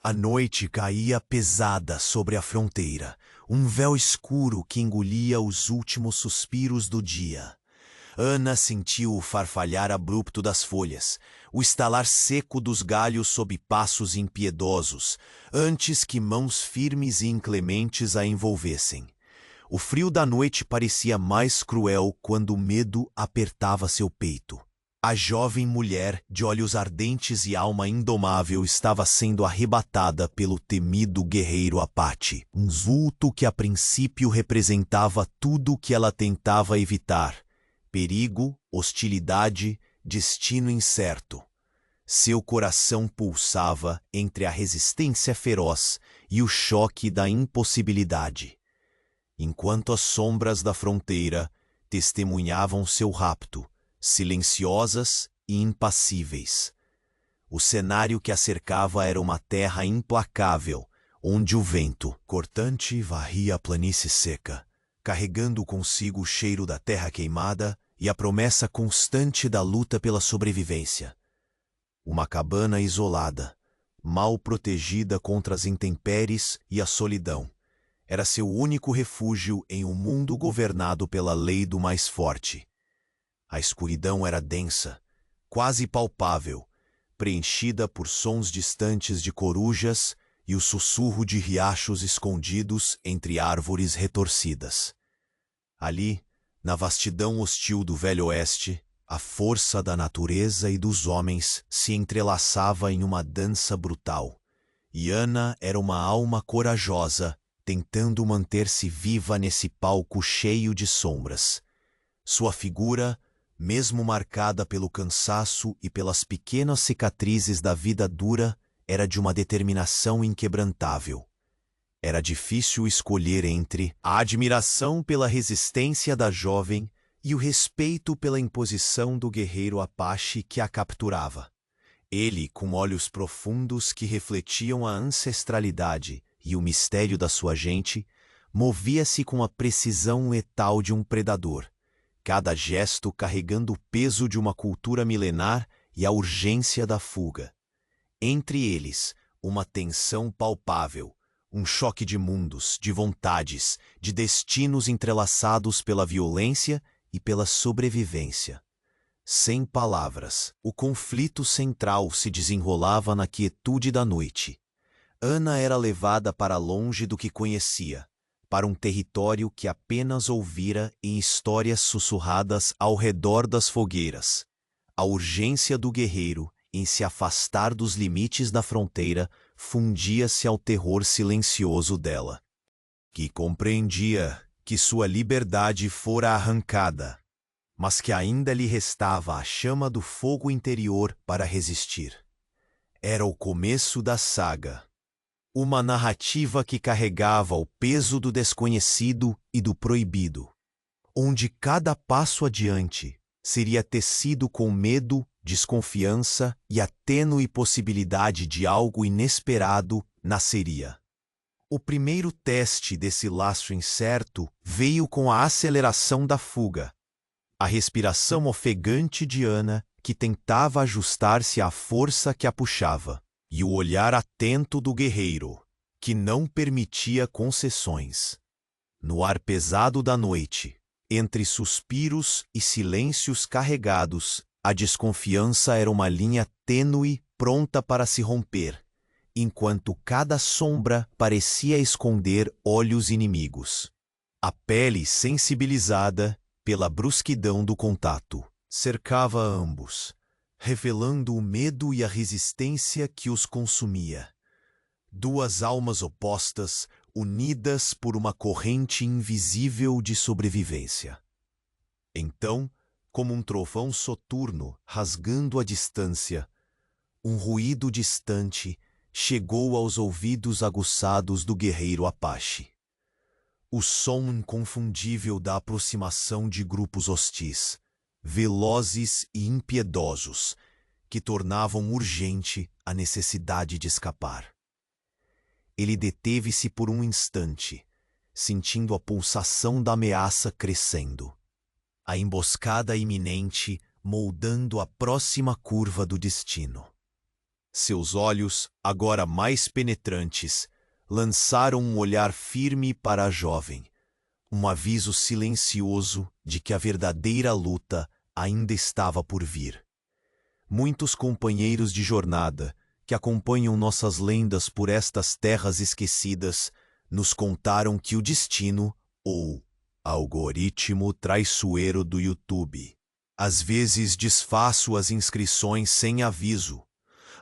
A noite caía pesada sobre a fronteira, um véu escuro que engolia os últimos suspiros do dia. Ana sentiu o farfalhar abrupto das folhas, o estalar seco dos galhos sob passos impiedosos, antes que mãos firmes e inclementes a envolvessem. O frio da noite parecia mais cruel quando o medo apertava seu peito. A jovem mulher, de olhos ardentes e alma indomável, estava sendo arrebatada pelo temido guerreiro Apache, um vulto que a princípio representava tudo o que ela tentava evitar: perigo, hostilidade, destino incerto. Seu coração pulsava entre a resistência feroz e o choque da impossibilidade. Enquanto as sombras da fronteira testemunhavam seu rapto, silenciosas e impassíveis. O cenário que a cercava era uma terra implacável, onde o vento cortante varria a planície seca, carregando consigo o cheiro da terra queimada e a promessa constante da luta pela sobrevivência. Uma cabana isolada, mal protegida contra as intempéries e a solidão, era seu único refúgio em um mundo governado pela lei do mais forte. A escuridão era densa, quase palpável, preenchida por sons distantes de corujas e o sussurro de riachos escondidos entre árvores retorcidas. Ali, na vastidão hostil do Velho Oeste, a força da natureza e dos homens se entrelaçava em uma dança brutal, e Ana era uma alma corajosa, tentando manter-se viva nesse palco cheio de sombras. Sua figura, mesmo marcada pelo cansaço e pelas pequenas cicatrizes da vida dura, era de uma determinação inquebrantável. Era difícil escolher entre a admiração pela resistência da jovem e o respeito pela imposição do guerreiro Apache que a capturava. Ele, com olhos profundos que refletiam a ancestralidade e o mistério da sua gente, movia-se com a precisão letal de um predador, cada gesto carregando o peso de uma cultura milenar e a urgência da fuga. Entre eles, uma tensão palpável, um choque de mundos, de vontades, de destinos entrelaçados pela violência e pela sobrevivência. Sem palavras, o conflito central se desenrolava na quietude da noite. Ana era levada para longe do que conhecia, para um território que apenas ouvira em histórias sussurradas ao redor das fogueiras. A urgência do guerreiro em se afastar dos limites da fronteira fundia-se ao terror silencioso dela, que compreendia que sua liberdade fora arrancada, mas que ainda lhe restava a chama do fogo interior para resistir. Era o começo da saga. Uma narrativa que carregava o peso do desconhecido e do proibido, onde cada passo adiante seria tecido com medo, desconfiança e a tênue possibilidade de algo inesperado nasceria. O primeiro teste desse laço incerto veio com a aceleração da fuga, a respiração ofegante de Ana, que tentava ajustar-se à força que a puxava, e o olhar atento do guerreiro, que não permitia concessões. No ar pesado da noite, entre suspiros e silêncios carregados, a desconfiança era uma linha tênue pronta para se romper, enquanto cada sombra parecia esconder olhos inimigos. A pele sensibilizada pela brusquidão do contato cercava ambos, revelando o medo e a resistência que os consumia. Duas almas opostas, unidas por uma corrente invisível de sobrevivência. Então, como um trovão soturno rasgando a distância, um ruído distante chegou aos ouvidos aguçados do guerreiro Apache. O som inconfundível da aproximação de grupos hostis, velozes e impiedosos, que tornavam urgente a necessidade de escapar. Ele deteve-se por um instante, sentindo a pulsação da ameaça crescendo, a emboscada iminente moldando a próxima curva do destino. Seus olhos, agora mais penetrantes, lançaram um olhar firme para a jovem, um aviso silencioso de que a verdadeira luta ainda estava por vir. Muitos companheiros de jornada, que acompanham nossas lendas por estas terras esquecidas, nos contaram que o destino, ou algoritmo traiçoeiro do YouTube, às vezes desfaz suas inscrições sem aviso,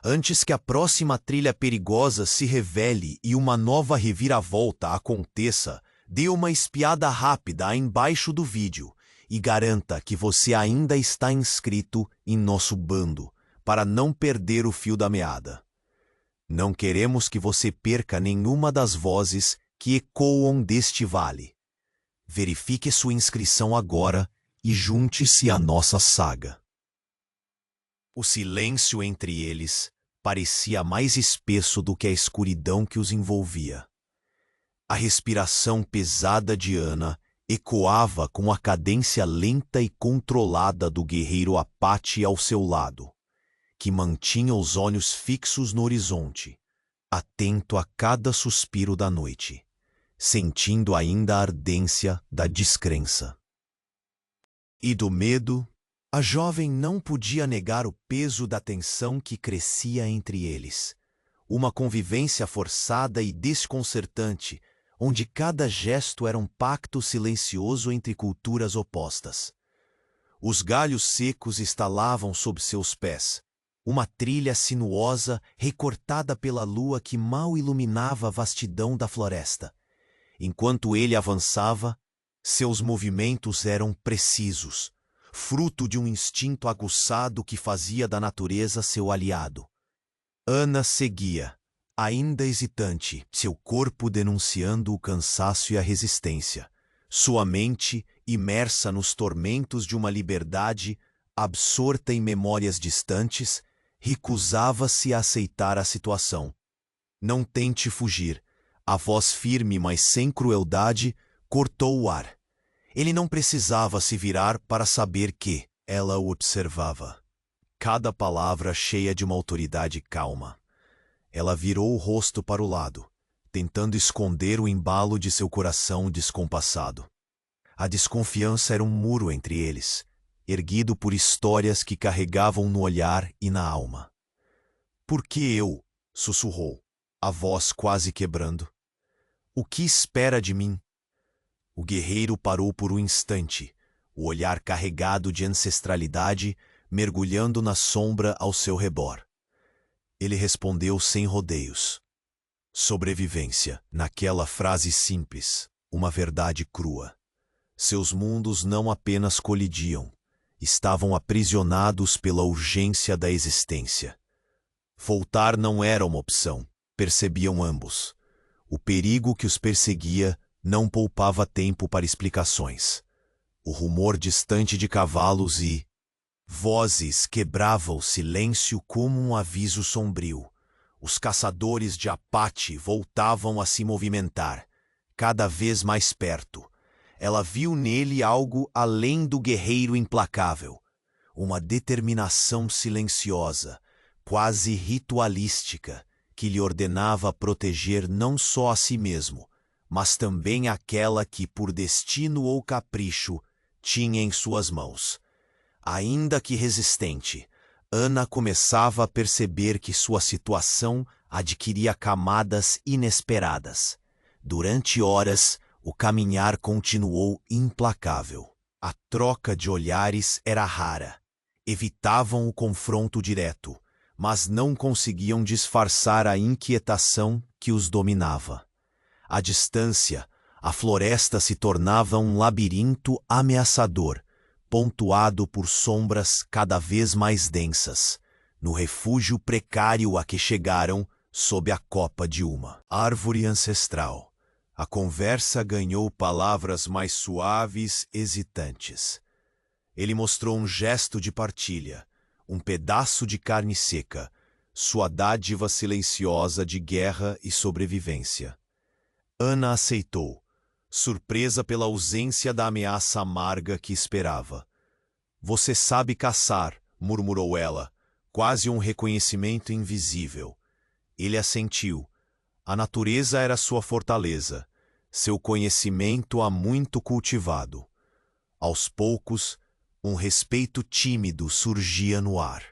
antes que a próxima trilha perigosa se revele e uma nova reviravolta aconteça. Dê uma espiada rápida embaixo do vídeo e garanta que você ainda está inscrito em nosso bando para não perder o fio da meada. Não queremos que você perca nenhuma das vozes que ecoam deste vale. Verifique sua inscrição agora e junte-se à nossa saga. O silêncio entre eles parecia mais espesso do que a escuridão que os envolvia. A respiração pesada de Ana ecoava com a cadência lenta e controlada do guerreiro Apache ao seu lado, que mantinha os olhos fixos no horizonte, atento a cada suspiro da noite, sentindo ainda a ardência da descrença. E do medo, a jovem não podia negar o peso da tensão que crescia entre eles. Uma convivência forçada e desconcertante, onde cada gesto era um pacto silencioso entre culturas opostas. Os galhos secos estalavam sob seus pés, uma trilha sinuosa recortada pela lua que mal iluminava a vastidão da floresta. Enquanto ele avançava, seus movimentos eram precisos, fruto de um instinto aguçado que fazia da natureza seu aliado. Ana seguia, ainda hesitante, seu corpo denunciando o cansaço e a resistência, sua mente imersa nos tormentos de uma liberdade absorta em memórias distantes, recusava-se a aceitar a situação. Não tente fugir. A voz firme, mas sem crueldade, cortou o ar. Ele não precisava se virar para saber que ela o observava. Cada palavra cheia de uma autoridade calma. Ela virou o rosto para o lado, tentando esconder o embalo de seu coração descompassado. A desconfiança era um muro entre eles, erguido por histórias que carregavam no olhar e na alma. "Por que eu?" sussurrou, a voz quase quebrando. "O que espera de mim?" O guerreiro parou por um instante, o olhar carregado de ancestralidade, mergulhando na sombra ao seu redor. Ele respondeu sem rodeios. Sobrevivência, naquela frase simples, uma verdade crua. Seus mundos não apenas colidiam, estavam aprisionados pela urgência da existência. Voltar não era uma opção, percebiam ambos. O perigo que os perseguia não poupava tempo para explicações. O rumor distante de cavalos e vozes quebrava o silêncio como um aviso sombrio. Os caçadores de Apache voltavam a se movimentar, cada vez mais perto. Ela viu nele algo além do guerreiro implacável, uma determinação silenciosa, quase ritualística, que lhe ordenava proteger não só a si mesmo, mas também aquela que, por destino ou capricho, tinha em suas mãos. Ainda que resistente, Ana começava a perceber que sua situação adquiria camadas inesperadas. Durante horas, o caminhar continuou implacável. A troca de olhares era rara. Evitavam o confronto direto, mas não conseguiam disfarçar a inquietação que os dominava. À distância, a floresta se tornava um labirinto ameaçador, pontuado por sombras cada vez mais densas, no refúgio precário a que chegaram sob a copa de uma árvore ancestral. A conversa ganhou palavras mais suaves, hesitantes. Ele mostrou um gesto de partilha, um pedaço de carne seca, sua dádiva silenciosa de guerra e sobrevivência. Ana aceitou, surpresa pela ausência da ameaça amarga que esperava. "Você sabe caçar", murmurou ela, quase um reconhecimento invisível. Ele assentiu. A natureza era sua fortaleza, seu conhecimento há muito cultivado. Aos poucos, um respeito tímido surgia no ar,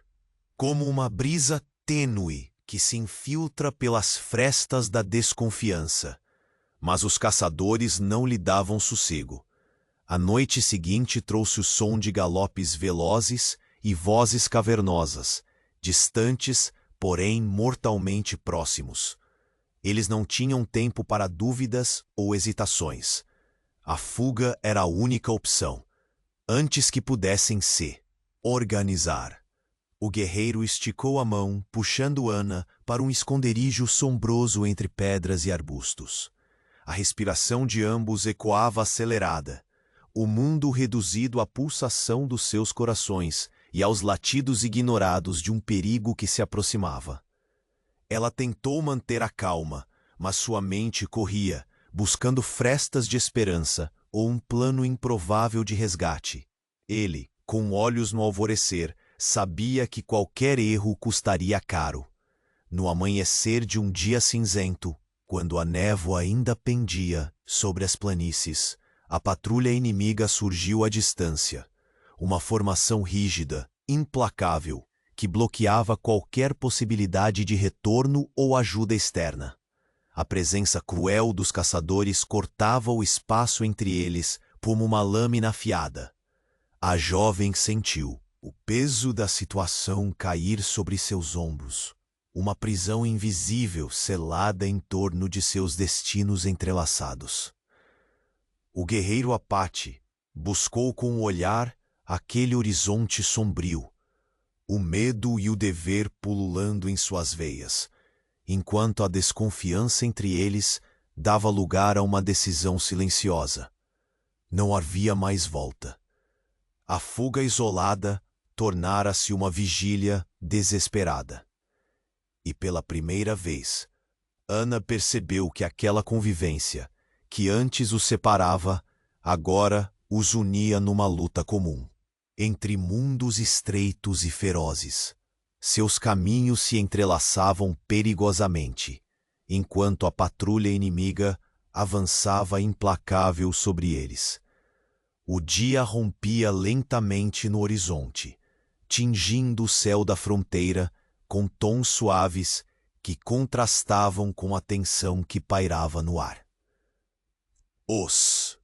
como uma brisa tênue que se infiltra pelas frestas da desconfiança. Mas os caçadores não lhe davam sossego. A noite seguinte trouxe o som de galopes velozes e vozes cavernosas, distantes, porém mortalmente próximos. Eles não tinham tempo para dúvidas ou hesitações. A fuga era a única opção, antes que pudessem se organizar. O guerreiro esticou a mão, puxando Ana para um esconderijo sombroso entre pedras e arbustos. A respiração de ambos ecoava acelerada, o mundo reduzido à pulsação dos seus corações e aos latidos ignorados de um perigo que se aproximava. Ela tentou manter a calma, mas sua mente corria, buscando frestas de esperança ou um plano improvável de resgate. Ele, com olhos no alvorecer, sabia que qualquer erro custaria caro. No amanhecer de um dia cinzento, quando a névoa ainda pendia sobre as planícies, a patrulha inimiga surgiu à distância, uma formação rígida, implacável, que bloqueava qualquer possibilidade de retorno ou ajuda externa. A presença cruel dos caçadores cortava o espaço entre eles como uma lâmina afiada. A jovem sentiu o peso da situação cair sobre seus ombros, uma prisão invisível selada em torno de seus destinos entrelaçados. O guerreiro Apache buscou com o olhar aquele horizonte sombrio, o medo e o dever pululando em suas veias, enquanto a desconfiança entre eles dava lugar a uma decisão silenciosa. Não havia mais volta. A fuga isolada tornara-se uma vigília desesperada. E pela primeira vez, Ana percebeu que aquela convivência, que antes os separava, agora os unia numa luta comum. Entre mundos estreitos e ferozes, seus caminhos se entrelaçavam perigosamente, enquanto a patrulha inimiga avançava implacável sobre eles. O dia rompia lentamente no horizonte, tingindo o céu da fronteira com tons suaves que contrastavam com a tensão que pairava no ar. Os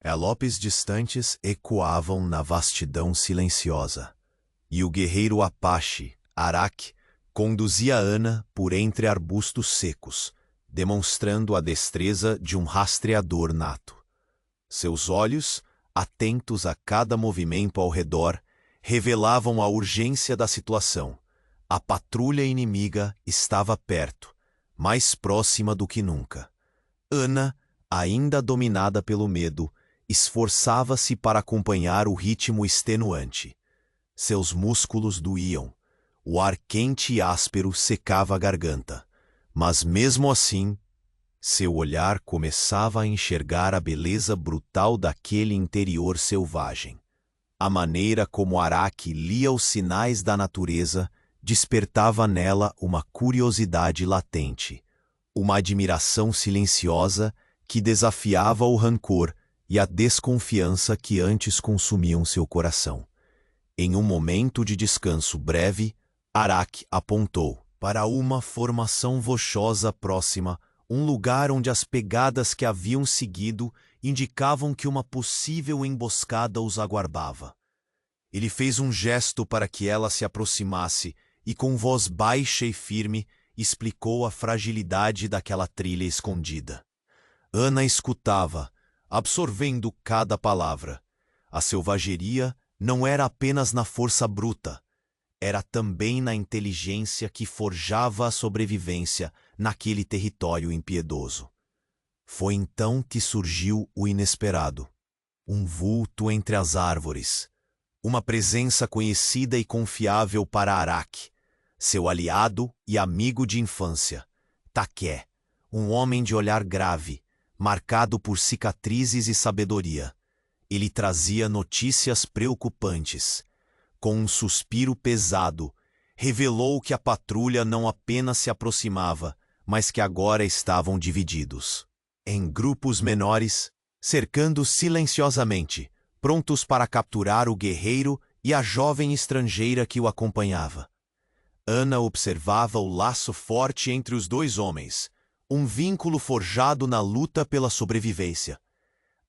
galopes distantes ecoavam na vastidão silenciosa, e o guerreiro Apache, Arak, conduzia Ana por entre arbustos secos, demonstrando a destreza de um rastreador nato. Seus olhos, atentos a cada movimento ao redor, revelavam a urgência da situação. A patrulha inimiga estava perto, mais próxima do que nunca. Ana, ainda dominada pelo medo, esforçava-se para acompanhar o ritmo extenuante. Seus músculos doíam, o ar quente e áspero secava a garganta, mas mesmo assim, seu olhar começava a enxergar a beleza brutal daquele interior selvagem. A maneira como Arak lia os sinais da natureza despertava nela uma curiosidade latente, uma admiração silenciosa que desafiava o rancor e a desconfiança que antes consumiam seu coração. Em um momento de descanso breve, Arak apontou para uma formação rochosa próxima, um lugar onde as pegadas que haviam seguido indicavam que uma possível emboscada os aguardava. Ele fez um gesto para que ela se aproximasse e, com voz baixa e firme, explicou a fragilidade daquela trilha escondida. Ana escutava, absorvendo cada palavra. A selvageria não era apenas na força bruta, era também na inteligência que forjava a sobrevivência naquele território impiedoso. Foi então que surgiu o inesperado. Um vulto entre as árvores. Uma presença conhecida e confiável para Arak, seu aliado e amigo de infância. Taqué, um homem de olhar grave, marcado por cicatrizes e sabedoria. Ele trazia notícias preocupantes. Com um suspiro pesado, revelou que a patrulha não apenas se aproximava, mas que agora estavam divididos em grupos menores, cercando silenciosamente, prontos para capturar o guerreiro e a jovem estrangeira que o acompanhava. Ana observava o laço forte entre os dois homens, um vínculo forjado na luta pela sobrevivência.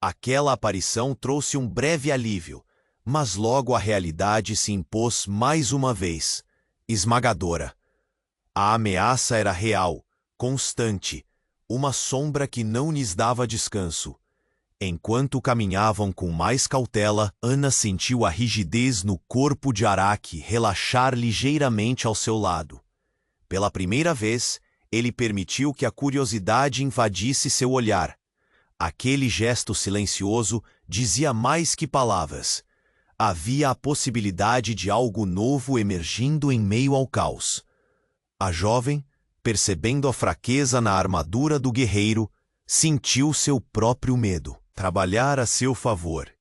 Aquela aparição trouxe um breve alívio, mas logo a realidade se impôs mais uma vez, esmagadora. A ameaça era real, constante, uma sombra que não lhes dava descanso. Enquanto caminhavam com mais cautela, Ana sentiu a rigidez no corpo de Araki relaxar ligeiramente ao seu lado. Pela primeira vez, ele permitiu que a curiosidade invadisse seu olhar. Aquele gesto silencioso dizia mais que palavras. Havia a possibilidade de algo novo emergindo em meio ao caos. A jovem, percebendo a fraqueza na armadura do guerreiro, sentiu seu próprio medo trabalhar a seu favor.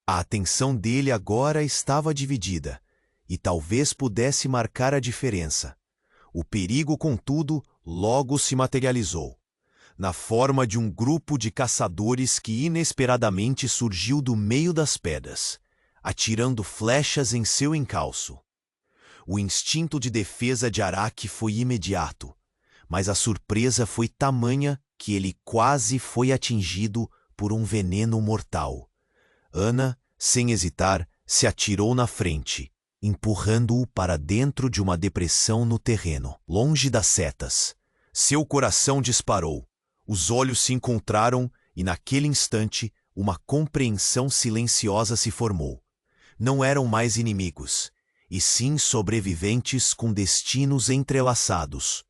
A atenção dele agora estava dividida, e talvez pudesse marcar a diferença. O perigo, contudo, logo se materializou, na forma de um grupo de caçadores que inesperadamente surgiu do meio das pedras, atirando flechas em seu encalço. O instinto de defesa de Araki foi imediato, mas a surpresa foi tamanha que ele quase foi atingido por um veneno mortal. Ana, sem hesitar, se atirou na frente, empurrando-o para dentro de uma depressão no terreno, longe das setas. Seu coração disparou, os olhos se encontraram e, naquele instante, uma compreensão silenciosa se formou. Não eram mais inimigos, e sim sobreviventes com destinos entrelaçados.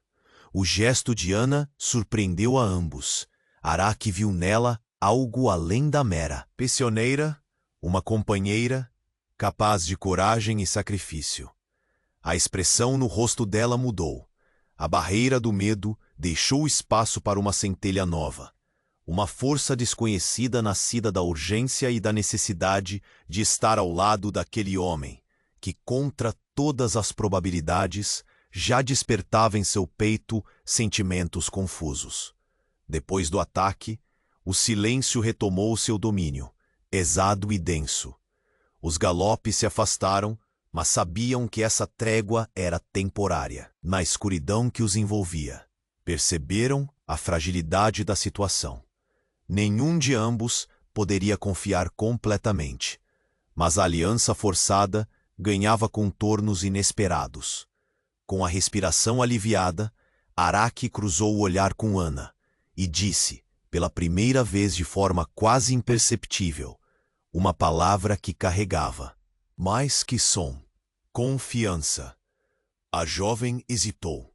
O gesto de Ana surpreendeu a ambos. Araki viu nela algo além da mera prisioneira, uma companheira, capaz de coragem e sacrifício. A expressão no rosto dela mudou. A barreira do medo deixou espaço para uma centelha nova. Uma força desconhecida nascida da urgência e da necessidade de estar ao lado daquele homem, que, contra todas as probabilidades, já despertava em seu peito sentimentos confusos. Depois do ataque, o silêncio retomou seu domínio, pesado e denso. Os galopes se afastaram, mas sabiam que essa trégua era temporária. Na escuridão que os envolvia, perceberam a fragilidade da situação. Nenhum de ambos poderia confiar completamente, mas a aliança forçada ganhava contornos inesperados. Com a respiração aliviada, Araki cruzou o olhar com Ana e disse, pela primeira vez de forma quase imperceptível, uma palavra que carregava mais que som: confiança. A jovem hesitou.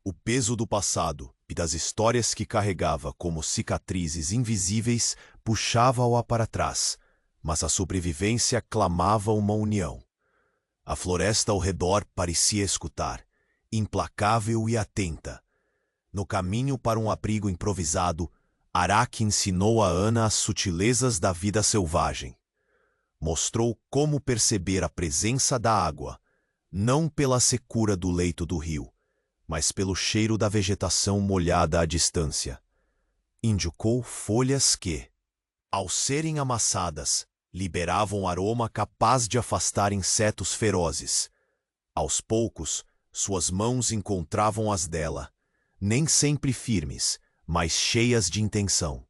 O peso do passado e das histórias que carregava como cicatrizes invisíveis puxava-o para trás, mas a sobrevivência clamava uma união. A floresta ao redor parecia escutar, implacável e atenta. No caminho para um abrigo improvisado, Araki ensinou a Ana as sutilezas da vida selvagem. Mostrou como perceber a presença da água, não pela secura do leito do rio, mas pelo cheiro da vegetação molhada à distância. Indicou folhas que, ao serem amassadas, liberavam aroma capaz de afastar insetos ferozes. Aos poucos, suas mãos encontravam as dela, nem sempre firmes, mas cheias de intenção.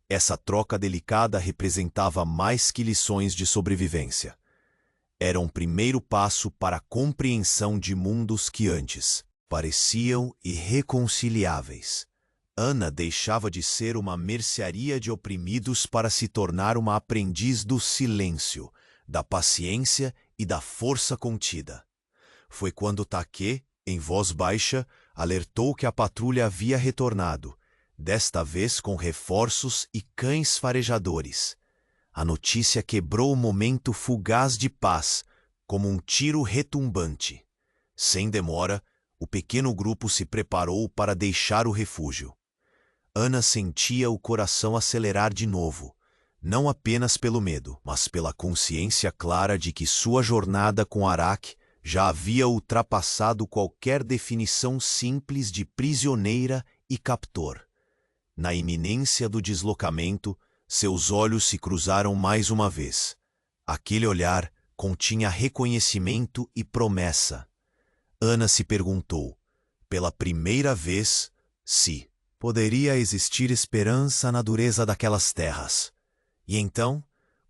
Essa troca delicada representava mais que lições de sobrevivência. Era um primeiro passo para a compreensão de mundos que antes pareciam irreconciliáveis. Ana deixava de ser uma mercearia de oprimidos para se tornar uma aprendiz do silêncio, da paciência e da força contida. Foi quando Take, em voz baixa, alertou que a patrulha havia retornado, desta vez com reforços e cães farejadores. A notícia quebrou o momento fugaz de paz, como um tiro retumbante. Sem demora, o pequeno grupo se preparou para deixar o refúgio. Ana sentia o coração acelerar de novo, não apenas pelo medo, mas pela consciência clara de que sua jornada com Araki já havia ultrapassado qualquer definição simples de prisioneira e captor. Na iminência do deslocamento, seus olhos se cruzaram mais uma vez. Aquele olhar continha reconhecimento e promessa. Ana se perguntou, pela primeira vez, se poderia existir esperança na dureza daquelas terras. E então,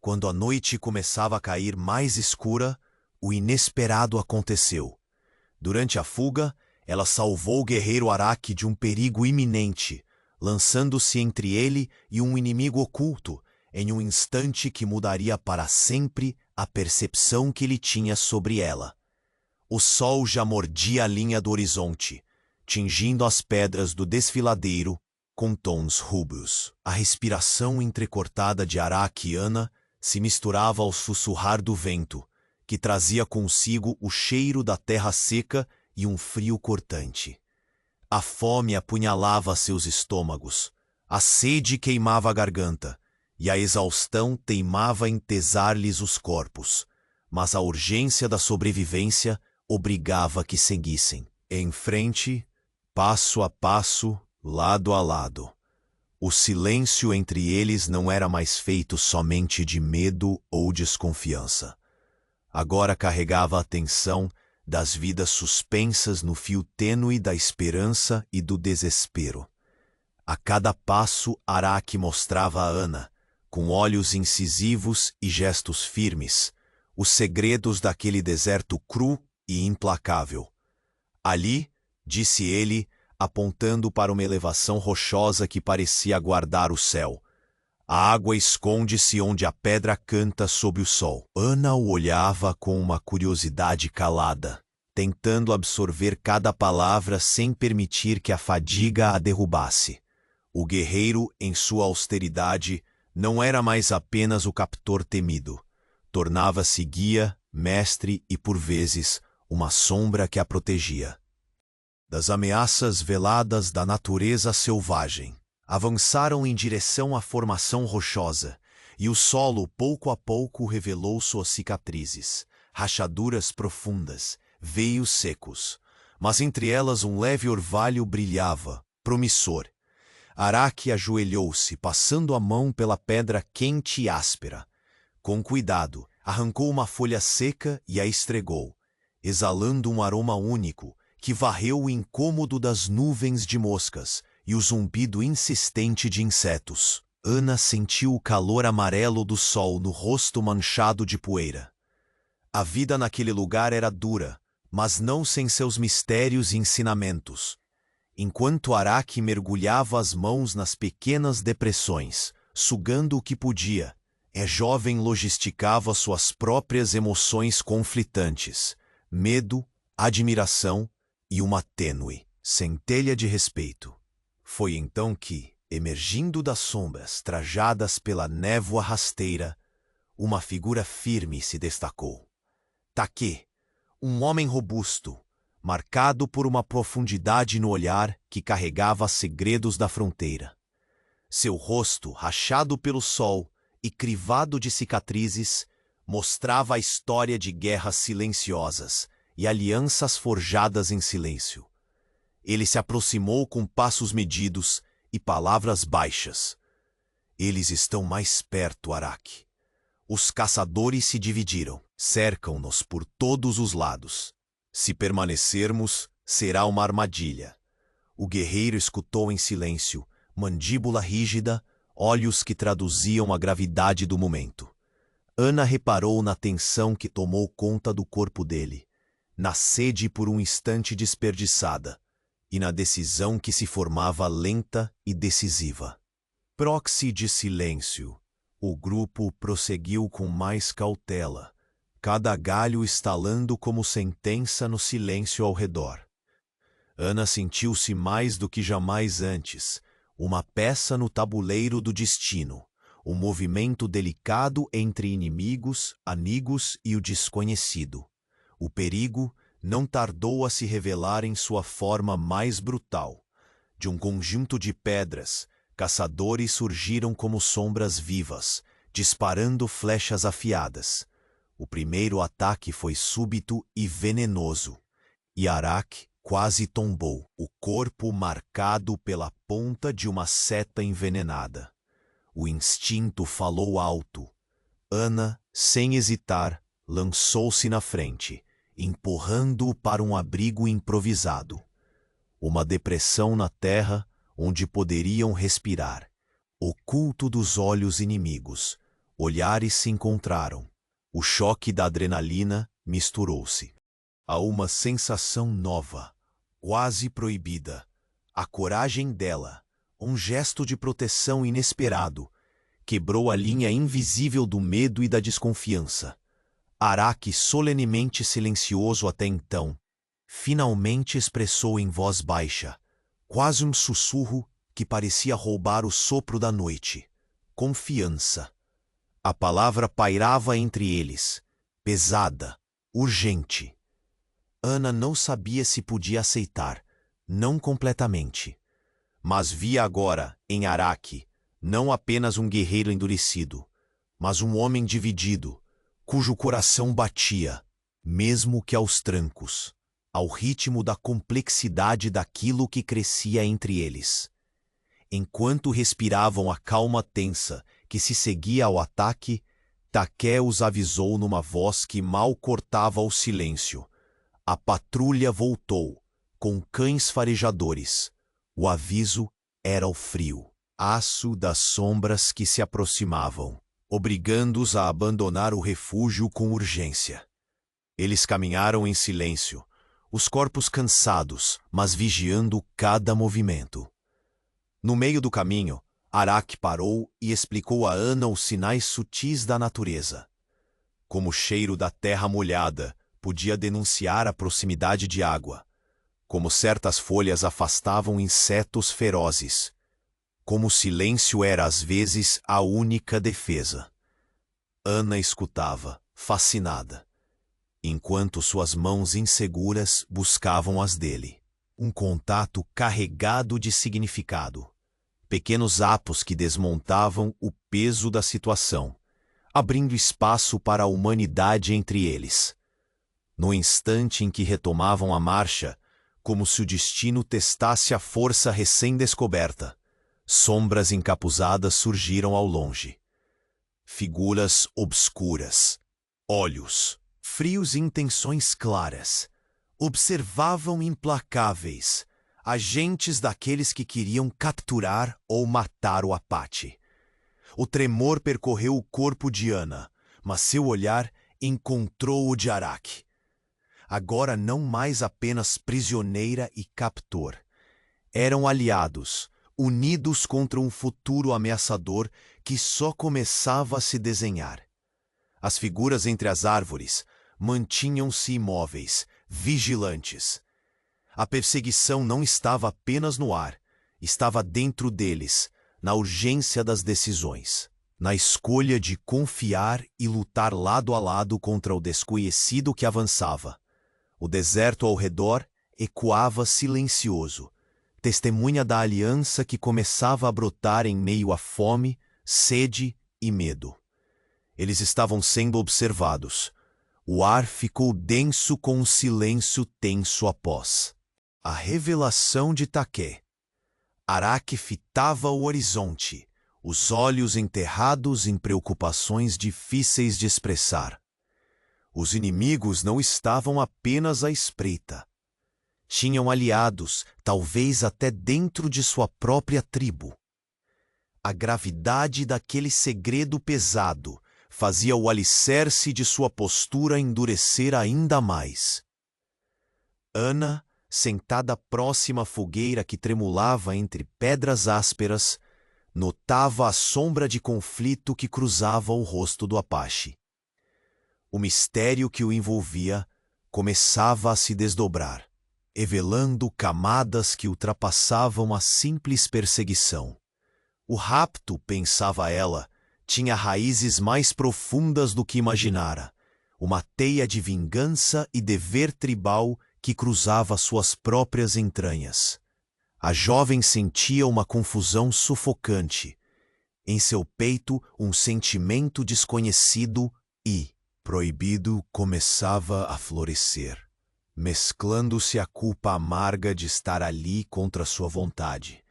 quando a noite começava a cair mais escura, o inesperado aconteceu. Durante a fuga, ela salvou o guerreiro Araque de um perigo iminente, lançando-se entre ele e um inimigo oculto, em um instante que mudaria para sempre a percepção que ele tinha sobre ela. O sol já mordia a linha do horizonte, tingindo as pedras do desfiladeiro com tons rubros. A respiração entrecortada de Araque e Ana se misturava ao sussurrar do vento, que trazia consigo o cheiro da terra seca e um frio cortante. A fome apunhalava seus estômagos, a sede queimava a garganta, e a exaustão teimava em pesar-lhes os corpos, mas a urgência da sobrevivência obrigava que seguissem. Em frente, passo a passo, lado a lado. O silêncio entre eles não era mais feito somente de medo ou desconfiança. Agora carregava a tensão das vidas suspensas no fio tênue da esperança e do desespero. A cada passo, Araque mostrava a Ana, com olhos incisivos e gestos firmes, os segredos daquele deserto cru e implacável. Ali, disse ele, apontando para uma elevação rochosa que parecia guardar o céu. A água esconde-se onde a pedra canta sob o sol. Ana o olhava com uma curiosidade calada, tentando absorver cada palavra sem permitir que a fadiga a derrubasse. O guerreiro, em sua austeridade, não era mais apenas o captor temido. Tornava-se guia, mestre e, por vezes, uma sombra que a protegia das ameaças veladas da natureza selvagem. Avançaram em direção à formação rochosa, e o solo pouco a pouco revelou suas cicatrizes, rachaduras profundas, veios secos, mas entre elas um leve orvalho brilhava, promissor. Araque ajoelhou-se, passando a mão pela pedra quente e áspera. Com cuidado, arrancou uma folha seca e a estregou, exalando um aroma único que varreu o incômodo das nuvens de moscas e o zumbido insistente de insetos. Ana sentiu o calor amarelo do sol no rosto manchado de poeira. A vida naquele lugar era dura, mas não sem seus mistérios e ensinamentos. Enquanto Araque mergulhava as mãos nas pequenas depressões, sugando o que podia, a jovem logisticava suas próprias emoções conflitantes, medo, admiração e uma tênue centelha de respeito. Foi então que, emergindo das sombras trajadas pela névoa rasteira, uma figura firme se destacou. Taquê, um homem robusto, marcado por uma profundidade no olhar que carregava segredos da fronteira. Seu rosto, rachado pelo sol e crivado de cicatrizes, mostrava a história de guerras silenciosas e alianças forjadas em silêncio. Ele se aproximou com passos medidos e palavras baixas. Eles estão mais perto, Araque. Os caçadores se dividiram, cercam-nos por todos os lados. Se permanecermos, será uma armadilha. O guerreiro escutou em silêncio, mandíbula rígida, olhos que traduziam a gravidade do momento. Ana reparou na tensão que tomou conta do corpo dele, na sede por um instante desperdiçada, e na decisão que se formava lenta e decisiva. Proxy de silêncio, o grupo prosseguiu com mais cautela, cada galho estalando como sentença no silêncio ao redor. Ana sentiu-se mais do que jamais antes, uma peça no tabuleiro do destino, um movimento delicado entre inimigos, amigos e o desconhecido. O perigo não tardou a se revelar em sua forma mais brutal. De um conjunto de pedras, caçadores surgiram como sombras vivas, disparando flechas afiadas. O primeiro ataque foi súbito e venenoso, e Arak quase tombou, o corpo marcado pela ponta de uma seta envenenada. O instinto falou alto. Ana, sem hesitar, lançou-se na frente, empurrando-o para um abrigo improvisado. Uma depressão na terra onde poderiam respirar. Oculto dos olhos inimigos, olhares se encontraram. O choque da adrenalina misturou-se a uma sensação nova, quase proibida. A coragem dela, um gesto de proteção inesperado, quebrou a linha invisível do medo e da desconfiança. Arak, solenemente silencioso até então, finalmente expressou em voz baixa, quase um sussurro que parecia roubar o sopro da noite: confiança. A palavra pairava entre eles, pesada, urgente. Ana não sabia se podia aceitar, não completamente. Mas via agora, em Arak, não apenas um guerreiro endurecido, mas um homem dividido, cujo coração batia, mesmo que aos trancos, ao ritmo da complexidade daquilo que crescia entre eles. Enquanto respiravam a calma tensa que se seguia ao ataque, Také os avisou numa voz que mal cortava o silêncio. A patrulha voltou, com cães farejadores. O aviso era o frio, aço das sombras que se aproximavam, obrigando-os a abandonar o refúgio com urgência. Eles caminharam em silêncio, os corpos cansados, mas vigiando cada movimento. No meio do caminho, Arak parou e explicou a Ana os sinais sutis da natureza. Como o cheiro da terra molhada podia denunciar a proximidade de água, como certas folhas afastavam insetos ferozes, como o silêncio era às vezes a única defesa. Ana escutava, fascinada, enquanto suas mãos inseguras buscavam as dele. Um contato carregado de significado. Pequenos apos que desmontavam o peso da situação, abrindo espaço para a humanidade entre eles. No instante em que retomavam a marcha, como se o destino testasse a força recém-descoberta, sombras encapuzadas surgiram ao longe. Figuras obscuras, olhos, frios e intenções claras, observavam implacáveis, agentes daqueles que queriam capturar ou matar o Apache. O tremor percorreu o corpo de Ana, mas seu olhar encontrou o de Arak. Agora não mais apenas prisioneira e captor. Eram aliados, unidos contra um futuro ameaçador que só começava a se desenhar. As figuras entre as árvores mantinham-se imóveis, vigilantes. A perseguição não estava apenas no ar, estava dentro deles, na urgência das decisões, na escolha de confiar e lutar lado a lado contra o desconhecido que avançava. O deserto ao redor ecoava silencioso, testemunha da aliança que começava a brotar em meio à fome, sede e medo. Eles estavam sendo observados. O ar ficou denso com um silêncio tenso após a revelação de Také. Arak fitava o horizonte, os olhos enterrados em preocupações difíceis de expressar. Os inimigos não estavam apenas à espreita. Tinham aliados, talvez até dentro de sua própria tribo. A gravidade daquele segredo pesado fazia o alicerce de sua postura endurecer ainda mais. Ana, sentada próxima à fogueira que tremulava entre pedras ásperas, notava a sombra de conflito que cruzava o rosto do Apache. O mistério que o envolvia começava a se desdobrar, revelando camadas que ultrapassavam a simples perseguição. O rapto, pensava ela, tinha raízes mais profundas do que imaginara, uma teia de vingança e dever tribal que cruzava suas próprias entranhas. A jovem sentia uma confusão sufocante. Em seu peito, um sentimento desconhecido e, proibido começava a florescer, mesclando-se a culpa amarga de estar ali contra sua vontade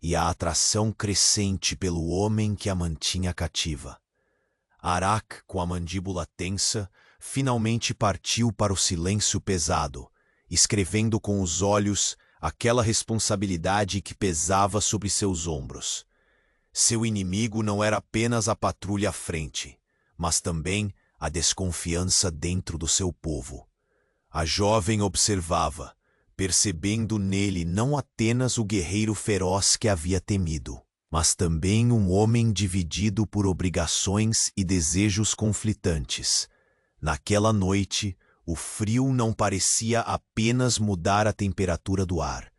e a atração crescente pelo homem que a mantinha cativa. Arak, com a mandíbula tensa, finalmente partiu para o silêncio pesado, escrevendo com os olhos aquela responsabilidade que pesava sobre seus ombros. Seu inimigo não era apenas a patrulha à frente, mas também a desconfiança dentro do seu povo. A jovem observava, percebendo nele não apenas o guerreiro feroz que havia temido, mas também um homem dividido por obrigações e desejos conflitantes. Naquela noite, o frio não parecia apenas mudar a temperatura do ar.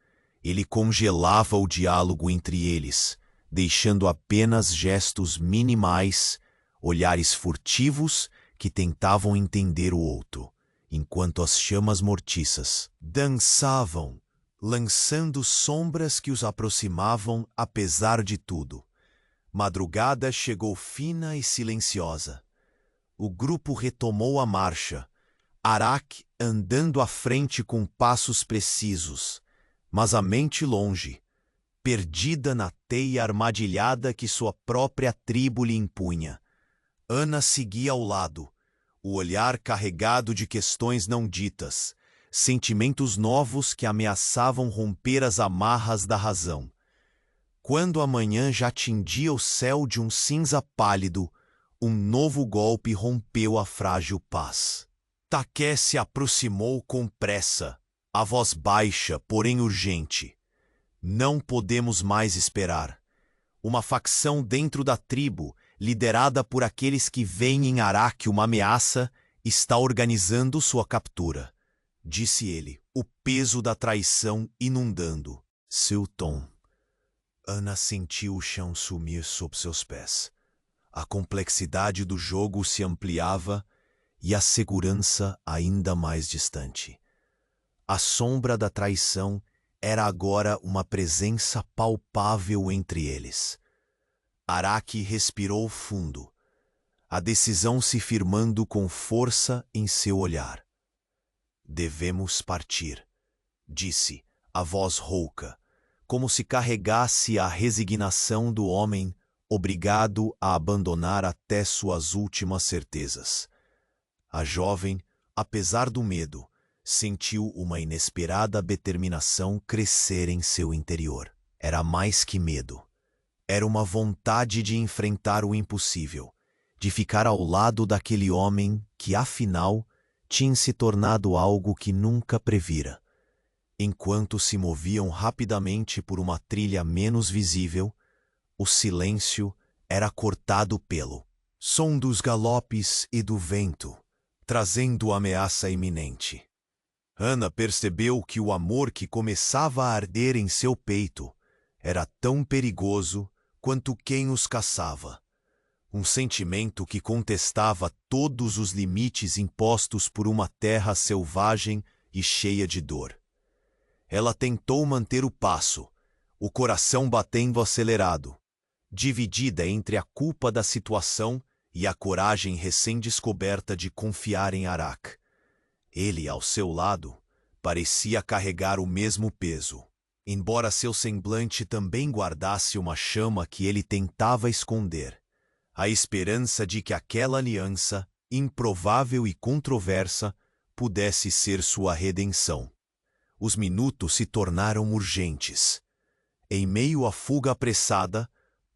Ele congelava o diálogo entre eles, deixando apenas gestos minimais, olhares furtivos que tentavam entender o outro, enquanto as chamas mortiças dançavam, lançando sombras que os aproximavam apesar de tudo. Madrugada chegou fina e silenciosa. O grupo retomou a marcha, Arak andando à frente com passos precisos, mas a mente longe, perdida na teia armadilhada que sua própria tribo lhe impunha. Ana seguia ao lado, o olhar carregado de questões não ditas, sentimentos novos que ameaçavam romper as amarras da razão. Quando a manhã já tingia o céu de um cinza pálido, um novo golpe rompeu a frágil paz. Taqué se aproximou com pressa, a voz baixa, porém urgente. Não podemos mais esperar. Uma facção dentro da tribo, liderada por aqueles que veem em Arak uma ameaça, está organizando sua captura, disse ele, o peso da traição inundando seu tom. Ana sentiu o chão sumir sob seus pés. A complexidade do jogo se ampliava e a segurança ainda mais distante. A sombra da traição era agora uma presença palpável entre eles. Arak respirou fundo, a decisão se firmando com força em seu olhar. Devemos partir, disse, a voz rouca, como se carregasse a resignação do homem obrigado a abandonar até suas últimas certezas. A jovem, apesar do medo, sentiu uma inesperada determinação crescer em seu interior. Era mais que medo. Era uma vontade de enfrentar o impossível, de ficar ao lado daquele homem que, afinal, tinha se tornado algo que nunca previra. Enquanto se moviam rapidamente por uma trilha menos visível, o silêncio era cortado pelo som dos galopes e do vento, trazendo ameaça iminente. Ana percebeu que o amor que começava a arder em seu peito era tão perigoso quanto quem os caçava. Um sentimento que contestava todos os limites impostos por uma terra selvagem e cheia de dor. Ela tentou manter o passo, o coração batendo acelerado, dividida entre a culpa da situação e a coragem recém-descoberta de confiar em Arak. Ele, ao seu lado, parecia carregar o mesmo peso, embora seu semblante também guardasse uma chama que ele tentava esconder, a esperança de que aquela aliança, improvável e controversa, pudesse ser sua redenção. Os minutos se tornaram urgentes. Em meio à fuga apressada,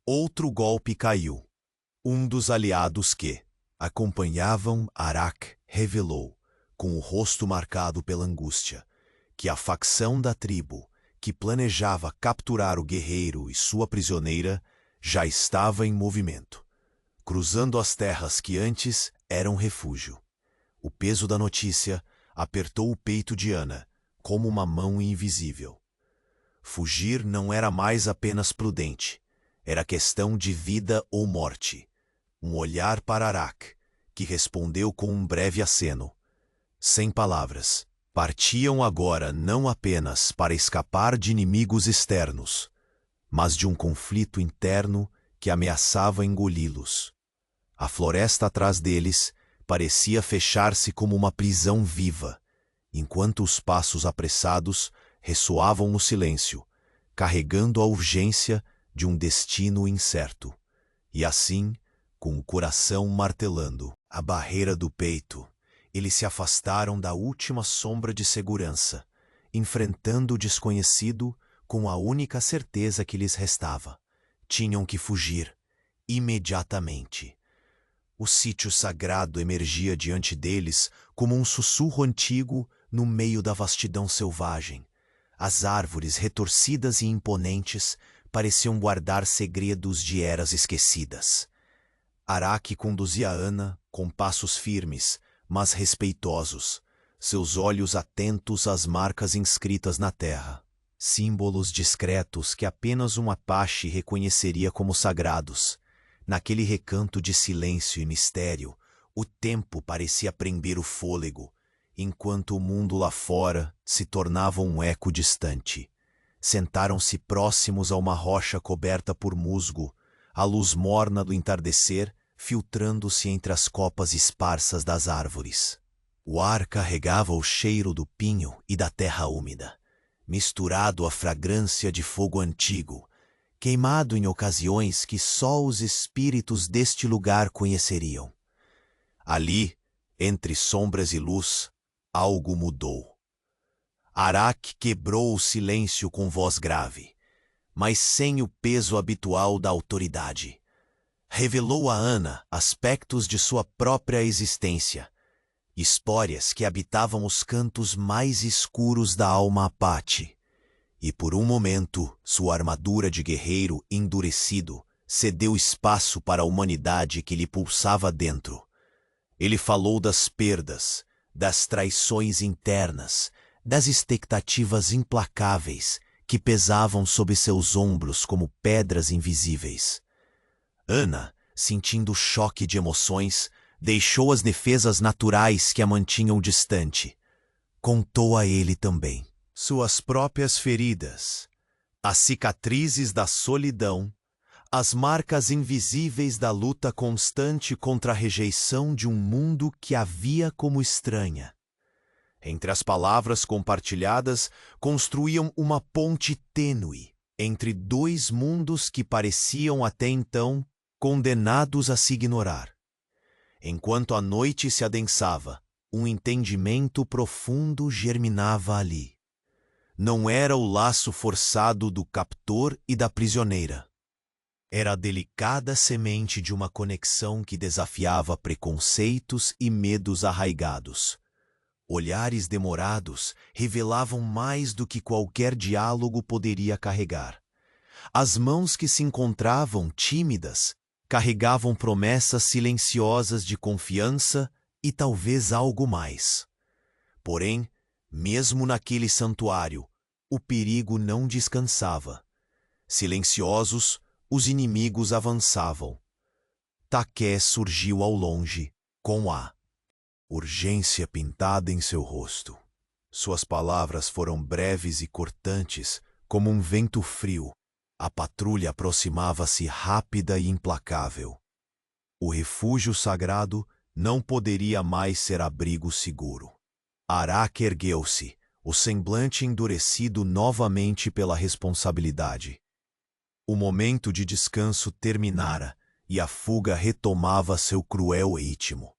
outro golpe caiu. Um dos aliados que acompanhavam Arak revelou, com o rosto marcado pela angústia, que a facção da tribo, que planejava capturar o guerreiro e sua prisioneira, já estava em movimento, cruzando as terras que antes eram refúgio. O peso da notícia apertou o peito de Ana, como uma mão invisível. Fugir não era mais apenas prudente, era questão de vida ou morte. Um olhar para Arak, que respondeu com um breve aceno. Sem palavras, partiam agora não apenas para escapar de inimigos externos, mas de um conflito interno que ameaçava engoli-los. A floresta atrás deles parecia fechar-se como uma prisão viva, enquanto os passos apressados ressoavam no silêncio, carregando a urgência de um destino incerto. E assim, com o coração martelando a barreira do peito, eles se afastaram da última sombra de segurança, enfrentando o desconhecido com a única certeza que lhes restava. Tinham que fugir, imediatamente. O sítio sagrado emergia diante deles como um sussurro antigo no meio da vastidão selvagem. As árvores, retorcidas e imponentes, pareciam guardar segredos de eras esquecidas. Araque conduzia Ana com passos firmes, mas respeitosos, seus olhos atentos às marcas inscritas na terra, símbolos discretos que apenas um Apache reconheceria como sagrados. Naquele recanto de silêncio e mistério, o tempo parecia prender o fôlego, enquanto o mundo lá fora se tornava um eco distante. Sentaram-se próximos a uma rocha coberta por musgo, a luz morna do entardecer filtrando-se entre as copas esparsas das árvores. O ar carregava o cheiro do pinho e da terra úmida, misturado à fragrância de fogo antigo, queimado em ocasiões que só os espíritos deste lugar conheceriam. Ali, entre sombras e luz, algo mudou. Araque quebrou o silêncio com voz grave, mas sem o peso habitual da autoridade. Revelou a Ana aspectos de sua própria existência, histórias que habitavam os cantos mais escuros da alma Apache. E por um momento, sua armadura de guerreiro endurecido cedeu espaço para a humanidade que lhe pulsava dentro. Ele falou das perdas, das traições internas, das expectativas implacáveis que pesavam sobre seus ombros como pedras invisíveis. Ana, sentindo o choque de emoções, deixou as defesas naturais que a mantinham distante. Contou a ele também suas próprias feridas, as cicatrizes da solidão, as marcas invisíveis da luta constante contra a rejeição de um mundo que a via como estranha. Entre as palavras compartilhadas, construíam uma ponte tênue entre dois mundos que pareciam até então condenados a se ignorar. Enquanto a noite se adensava, um entendimento profundo germinava ali. Não era o laço forçado do captor e da prisioneira. Era a delicada semente de uma conexão que desafiava preconceitos e medos arraigados. Olhares demorados revelavam mais do que qualquer diálogo poderia carregar. As mãos que se encontravam tímidas carregavam promessas silenciosas de confiança e talvez algo mais. Porém, mesmo naquele santuário, o perigo não descansava. Silenciosos, os inimigos avançavam. Taqué surgiu ao longe, com a urgência pintada em seu rosto. Suas palavras foram breves e cortantes, como um vento frio. A patrulha aproximava-se rápida e implacável. O refúgio sagrado não poderia mais ser abrigo seguro. Araque ergueu-se, o semblante endurecido novamente pela responsabilidade. O momento de descanso terminara e a fuga retomava seu cruel ritmo.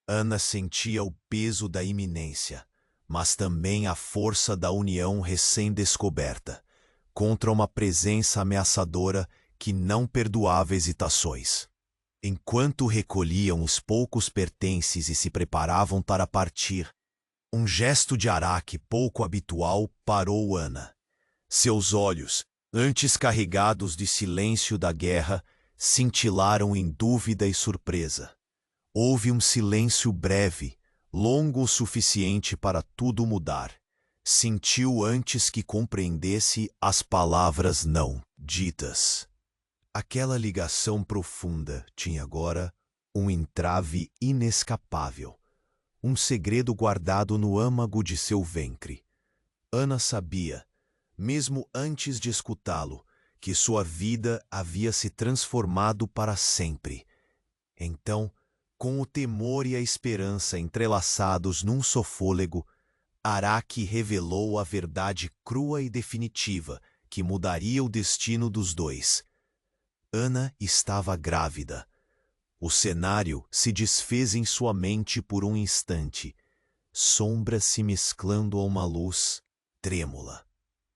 Ana sentia o peso da iminência, mas também a força da união recém-descoberta, contra uma presença ameaçadora que não perdoava hesitações. Enquanto recolhiam os poucos pertences e se preparavam para partir, um gesto de Araque pouco habitual parou Ana. Seus olhos, antes carregados de silêncio da guerra, cintilaram em dúvida e surpresa. Houve um silêncio breve, longo o suficiente para tudo mudar. Sentiu antes que compreendesse as palavras não ditas. Aquela ligação profunda tinha agora um entrave inescapável, um segredo guardado no âmago de seu ventre. Ana sabia, mesmo antes de escutá-lo, que sua vida havia se transformado para sempre. Então, Com o temor e a esperança entrelaçados num só fôlego, Araque revelou a verdade crua e definitiva que mudaria o destino dos dois. Ana estava grávida. O cenário se desfez em sua mente por um instante, sombras se mesclando a uma luz trêmula,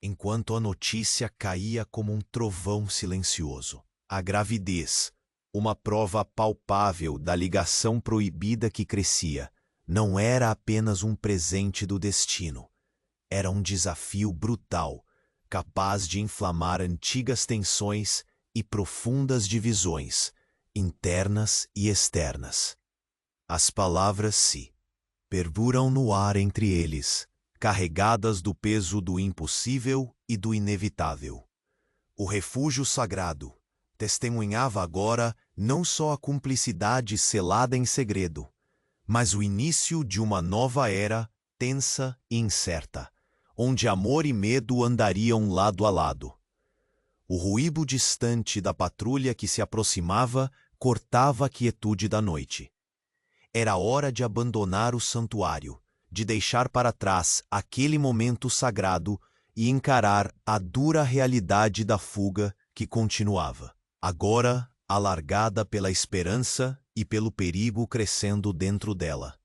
enquanto a notícia caía como um trovão silencioso. A gravidez, uma prova palpável da ligação proibida que crescia, não era apenas um presente do destino. Era um desafio brutal, capaz de inflamar antigas tensões e profundas divisões, internas e externas. As palavras se perduram no ar entre eles, carregadas do peso do impossível e do inevitável. O refúgio sagrado testemunhava agora não só a cumplicidade selada em segredo, mas o início de uma nova era tensa e incerta, onde amor e medo andariam lado a lado. O ruído distante da patrulha que se aproximava cortava a quietude da noite. Era hora de abandonar o santuário, de deixar para trás aquele momento sagrado e encarar a dura realidade da fuga que continuava, agora alargada pela esperança e pelo perigo crescendo dentro dela.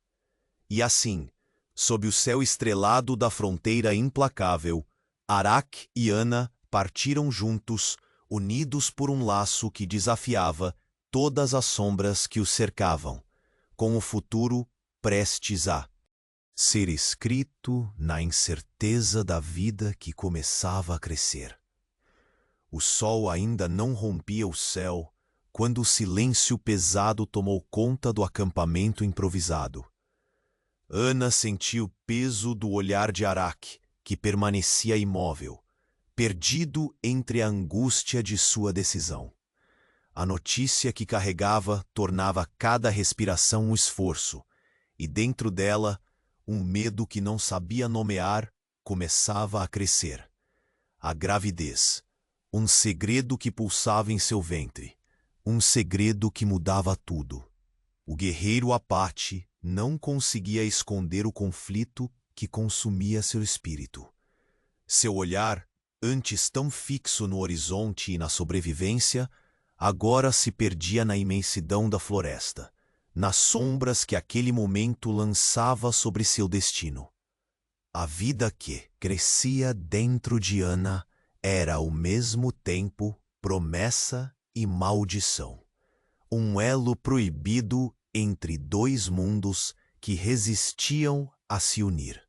E assim, sob o céu estrelado da fronteira implacável, Araque e Ana partiram juntos, unidos por um laço que desafiava todas as sombras que os cercavam, com o futuro prestes a ser escrito na incerteza da vida que começava a crescer. O sol ainda não rompia o céu quando o silêncio pesado tomou conta do acampamento improvisado. Ana sentiu o peso do olhar de Araque, que permanecia imóvel, perdido entre a angústia de sua decisão. A notícia que carregava tornava cada respiração um esforço, e dentro dela, um medo que não sabia nomear começava a crescer. A gravidez, um segredo que pulsava em seu ventre, um segredo que mudava tudo. O guerreiro Apache não conseguia esconder o conflito que consumia seu espírito. Seu olhar, antes tão fixo no horizonte e na sobrevivência, agora se perdia na imensidão da floresta, nas sombras que aquele momento lançava sobre seu destino. A vida que crescia dentro de Ana era ao mesmo tempo promessa e maldição. Um elo proibido entre dois mundos que resistiam a se unir.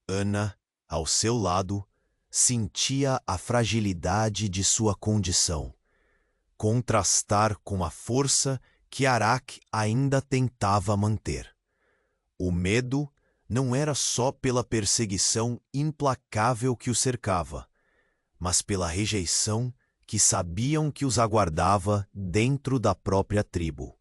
Ana, ao seu lado, sentia a fragilidade de sua condição, contrastar com a força que Araque ainda tentava manter. O medo não era só pela perseguição implacável que o cercava, mas pela rejeição que sabiam que os aguardava dentro da própria tribo.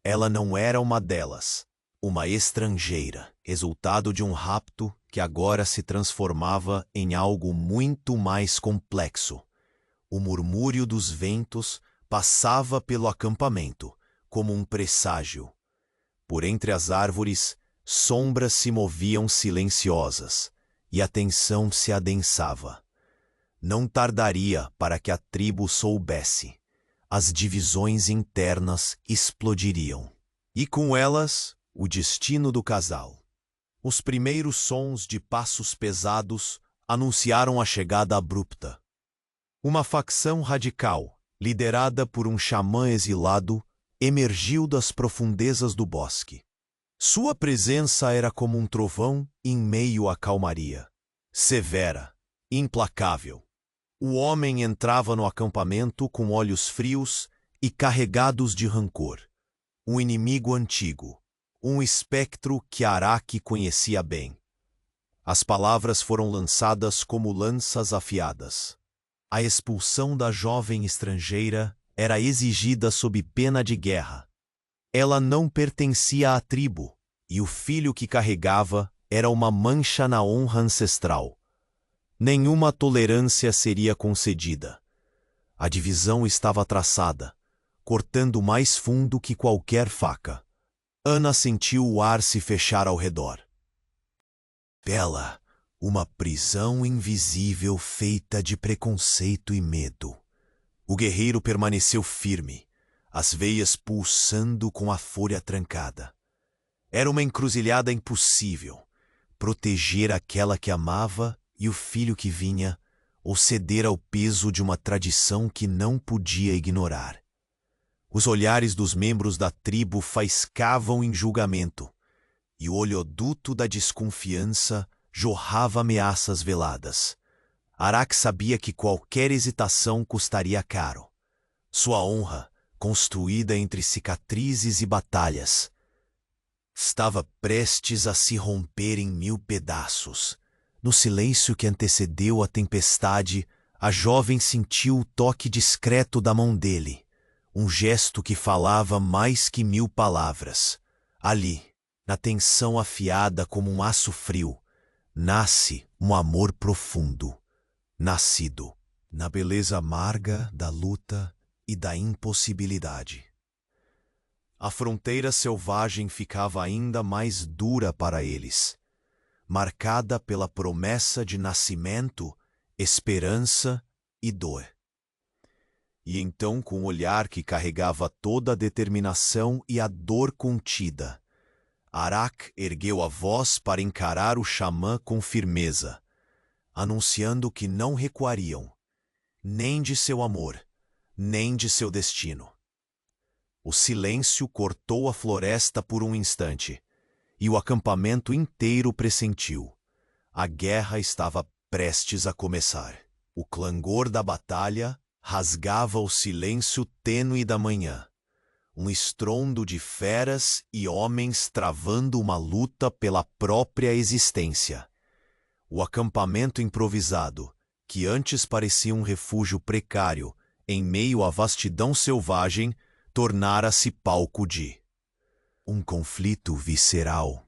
Ela não era uma delas, uma estrangeira, resultado de um rapto que agora se transformava em algo muito mais complexo. O murmúrio dos ventos passava pelo acampamento, como um presságio. Por entre as árvores, sombras se moviam silenciosas, e a tensão se adensava. Não tardaria para que a tribo soubesse. As divisões internas explodiriam. E com elas, o destino do casal. Os primeiros sons de passos pesados anunciaram a chegada abrupta. Uma facção radical, liderada por um xamã exilado, emergiu das profundezas do bosque. Sua presença era como um trovão em meio à calmaria. Severa, implacável. O homem entrava no acampamento com olhos frios e carregados de rancor. Um inimigo antigo, um espectro que Araque conhecia bem. As palavras foram lançadas como lanças afiadas. A expulsão da jovem estrangeira era exigida sob pena de guerra. Ela não pertencia à tribo, e o filho que carregava era uma mancha na honra ancestral. Nenhuma tolerância seria concedida. A divisão estava traçada, cortando mais fundo que qualquer faca. Ana sentiu o ar se fechar ao redor. Bela, uma prisão invisível feita de preconceito e medo. O guerreiro permaneceu firme, as veias pulsando com a fúria trancada. Era uma encruzilhada impossível. Proteger aquela que amava e o filho que vinha, ou ceder ao peso de uma tradição que não podia ignorar. Os olhares dos membros da tribo faiscavam em julgamento, e o oleoduto da desconfiança jorrava ameaças veladas. Arak sabia que qualquer hesitação custaria caro. Sua honra, construída entre cicatrizes e batalhas, estava prestes a se romper em 1000 pedaços. No silêncio que antecedeu a tempestade, a jovem sentiu o toque discreto da mão dele, um gesto que falava mais que 1000 palavras. Ali, na tensão afiada como um aço frio, nasce um amor profundo, nascido na beleza amarga da luta e da impossibilidade. A fronteira selvagem ficava ainda mais dura para eles, marcada pela promessa de nascimento, esperança e dor. E então, com o olhar que carregava toda a determinação e a dor contida, Arak ergueu a voz para encarar o xamã com firmeza, anunciando que não recuariam, nem de seu amor, nem de seu destino. O silêncio cortou a floresta por um instante, e o acampamento inteiro pressentiu. A guerra estava prestes a começar. O clangor da batalha rasgava o silêncio tênue da manhã. Um estrondo de feras e homens travando uma luta pela própria existência. O acampamento improvisado, que antes parecia um refúgio precário em meio à vastidão selvagem, tornara-se palco de um conflito visceral.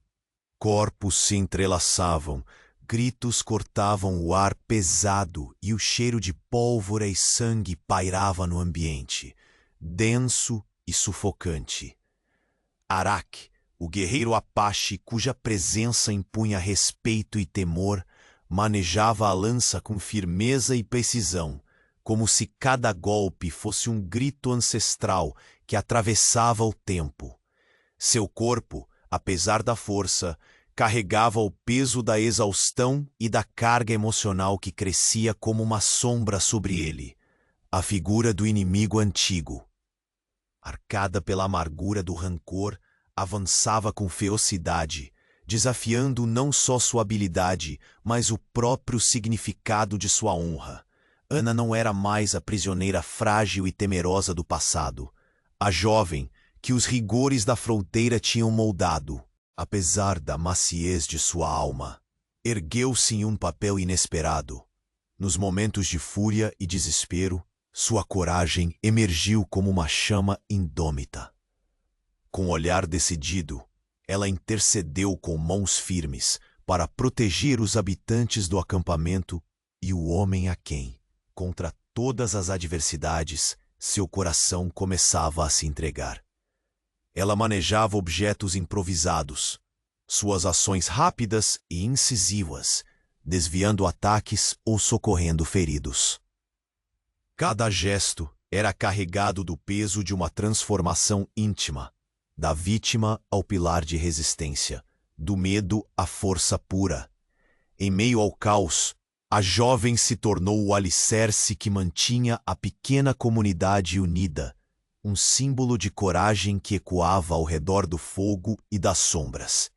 Corpos se entrelaçavam, gritos cortavam o ar pesado e o cheiro de pólvora e sangue pairava no ambiente, denso e sufocante. Arak, o guerreiro Apache cuja presença impunha respeito e temor, manejava a lança com firmeza e precisão, como se cada golpe fosse um grito ancestral que atravessava o tempo. Seu corpo, apesar da força, carregava o peso da exaustão e da carga emocional que crescia como uma sombra sobre ele, a figura do inimigo antigo. Arcada pela amargura do rancor, avançava com ferocidade, desafiando não só sua habilidade, mas o próprio significado de sua honra. Ana não era mais a prisioneira frágil e temerosa do passado, a jovem que os rigores da fronteira tinham moldado. Apesar da maciez de sua alma, ergueu-se em um papel inesperado. Nos momentos de fúria e desespero, sua coragem emergiu como uma chama indômita. Com olhar decidido, ela intercedeu com mãos firmes para proteger os habitantes do acampamento e o homem a quem, contra todas as adversidades, seu coração começava a se entregar. Ela manejava objetos improvisados, suas ações rápidas e incisivas, desviando ataques ou socorrendo feridos. Cada gesto era carregado do peso de uma transformação íntima, da vítima ao pilar de resistência, do medo à força pura. Em meio ao caos, a jovem se tornou o alicerce que mantinha a pequena comunidade unida, um símbolo de coragem que ecoava ao redor do fogo e das sombras.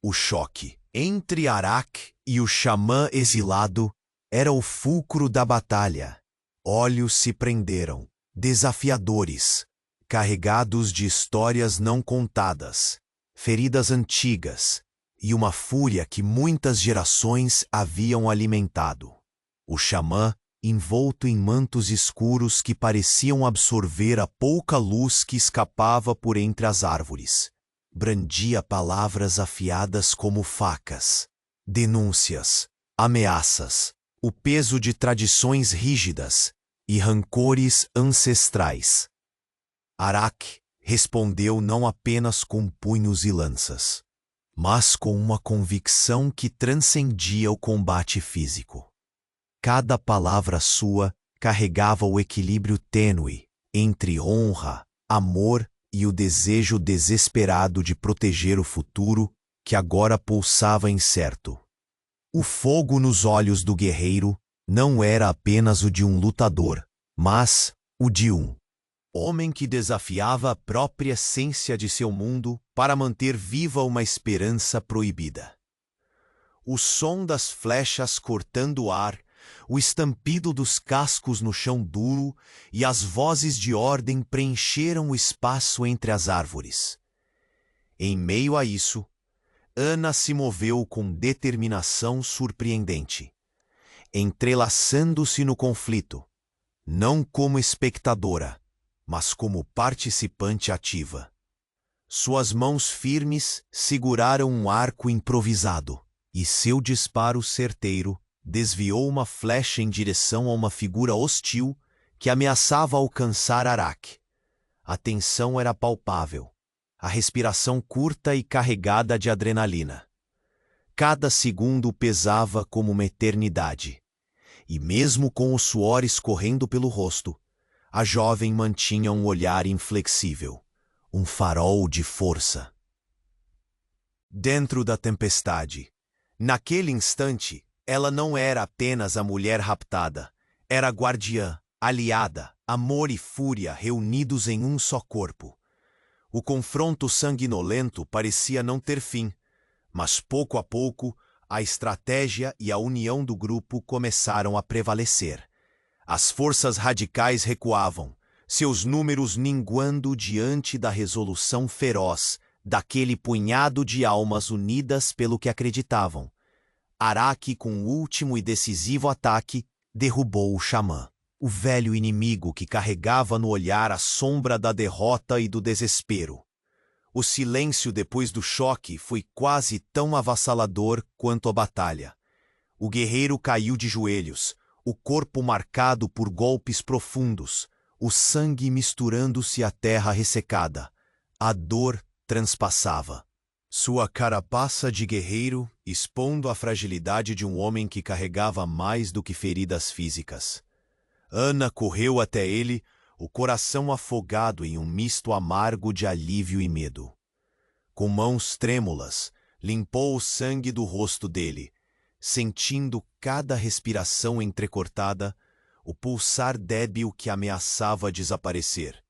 O choque entre Arak e o xamã exilado era o fulcro da batalha. Olhos se prenderam, desafiadores, carregados de histórias não contadas, feridas antigas e uma fúria que muitas gerações haviam alimentado. O xamã, envolto em mantos escuros que pareciam absorver a pouca luz que escapava por entre as árvores, brandia palavras afiadas como facas, denúncias, ameaças, o peso de tradições rígidas e rancores ancestrais. Arak respondeu não apenas com punhos e lanças, mas com uma convicção que transcendia o combate físico. Cada palavra sua carregava o equilíbrio tênue entre honra, amor e o desejo desesperado de proteger o futuro que agora pulsava incerto. O fogo nos olhos do guerreiro não era apenas o de um lutador, mas o de um homem que desafiava a própria essência de seu mundo para manter viva uma esperança proibida. O som das flechas cortando o ar, o estampido dos cascos no chão duro e as vozes de ordem preencheram o espaço entre as árvores. Em meio a isso, Ana se moveu com determinação surpreendente, entrelaçando-se no conflito, não como espectadora, mas como participante ativa. Suas mãos firmes seguraram um arco improvisado, e seu disparo certeiro desviou uma flecha em direção a uma figura hostil que ameaçava alcançar Arak. A tensão era palpável, a respiração curta e carregada de adrenalina. Cada segundo pesava como uma eternidade, e mesmo com o suor escorrendo pelo rosto, a jovem mantinha um olhar inflexível, um farol de força. Dentro da tempestade, naquele instante, ela não era apenas a mulher raptada, era guardiã, aliada, amor e fúria reunidos em um só corpo. O confronto sanguinolento parecia não ter fim, mas pouco a pouco a estratégia e a união do grupo começaram a prevalecer. As forças radicais recuavam, seus números minguando diante da resolução feroz daquele punhado de almas unidas pelo que acreditavam. Arak, com o último e decisivo ataque, derrubou o xamã, o velho inimigo que carregava no olhar a sombra da derrota e do desespero. O silêncio depois do choque foi quase tão avassalador quanto a batalha. O guerreiro caiu de joelhos, o corpo marcado por golpes profundos, o sangue misturando-se à terra ressecada. A dor transpassava sua carapaça de guerreiro, expondo a fragilidade de um homem que carregava mais do que feridas físicas. Ana correu até ele, o coração afogado em um misto amargo de alívio e medo. Com mãos trêmulas, limpou o sangue do rosto dele, sentindo cada respiração entrecortada, o pulsar débil que ameaçava desaparecer.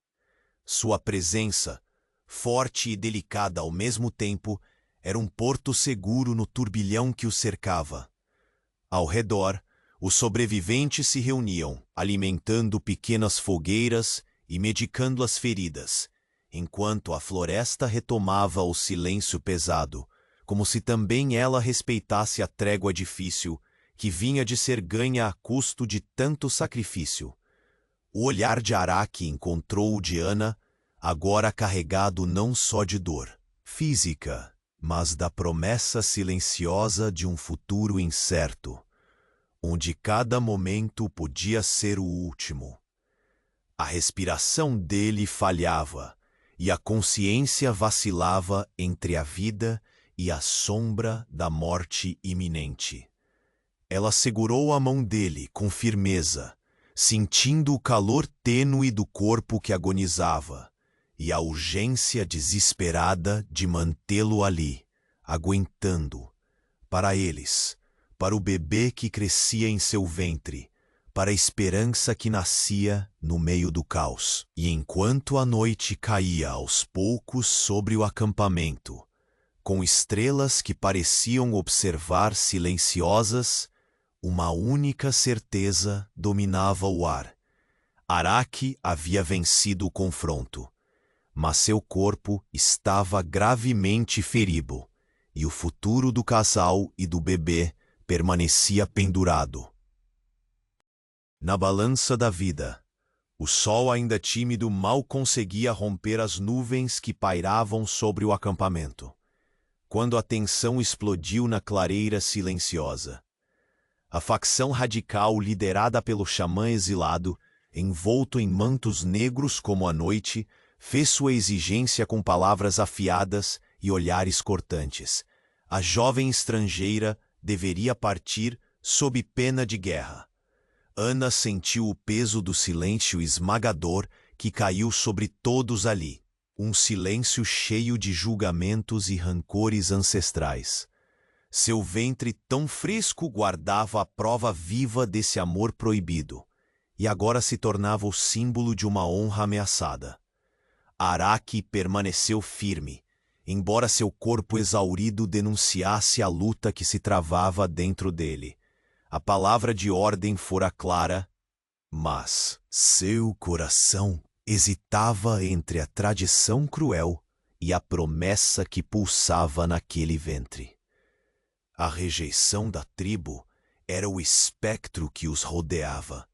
Sua presença, forte e delicada ao mesmo tempo, era um porto seguro no turbilhão que o cercava. Ao redor, os sobreviventes se reuniam, alimentando pequenas fogueiras e medicando as feridas, enquanto a floresta retomava o silêncio pesado, como se também ela respeitasse a trégua difícil que vinha de ser ganha a custo de tanto sacrifício. O olhar de Arak encontrou o de Ana, agora carregado não só de dor física, mas da promessa silenciosa de um futuro incerto, onde cada momento podia ser o último. A respiração dele falhava, e a consciência vacilava entre a vida e a sombra da morte iminente. Ela segurou a mão dele com firmeza, sentindo o calor tênue do corpo que agonizava e a urgência desesperada de mantê-lo ali, aguentando, para eles, para o bebê que crescia em seu ventre, para a esperança que nascia no meio do caos. E enquanto a noite caía aos poucos sobre o acampamento, com estrelas que pareciam observar silenciosas, uma única certeza dominava o ar. Arak havia vencido o confronto, mas seu corpo estava gravemente ferido, e o futuro do casal e do bebê permanecia pendurado. Na balança da vida, o sol ainda tímido mal conseguia romper as nuvens que pairavam sobre o acampamento, quando a tensão explodiu na clareira silenciosa. A facção radical liderada pelo xamã exilado, envolto em mantos negros como a noite, fez sua exigência com palavras afiadas e olhares cortantes. A jovem estrangeira deveria partir sob pena de guerra. Ana sentiu o peso do silêncio esmagador que caiu sobre todos ali. Um silêncio cheio de julgamentos e rancores ancestrais. Seu ventre tão fresco guardava a prova viva desse amor proibido, e agora se tornava o símbolo de uma honra ameaçada. Araque permaneceu firme, embora seu corpo exaurido denunciasse a luta que se travava dentro dele. A palavra de ordem fora clara, mas seu coração hesitava entre a tradição cruel e a promessa que pulsava naquele ventre. A rejeição da tribo era o espectro que os rodeava,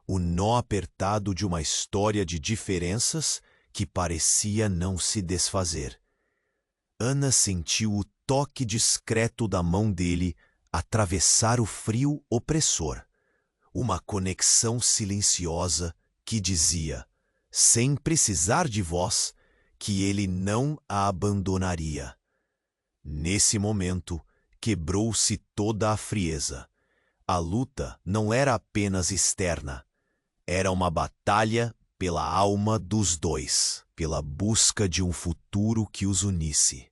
o nó apertado de uma história de diferenças que parecia não se desfazer. Ana sentiu o toque discreto da mão dele atravessar o frio opressor, uma conexão silenciosa que dizia, sem precisar de voz, que ele não a abandonaria. Nesse momento, quebrou-se toda a frieza. A luta não era apenas externa, era uma batalha pela alma dos dois, pela busca de um futuro que os unisse.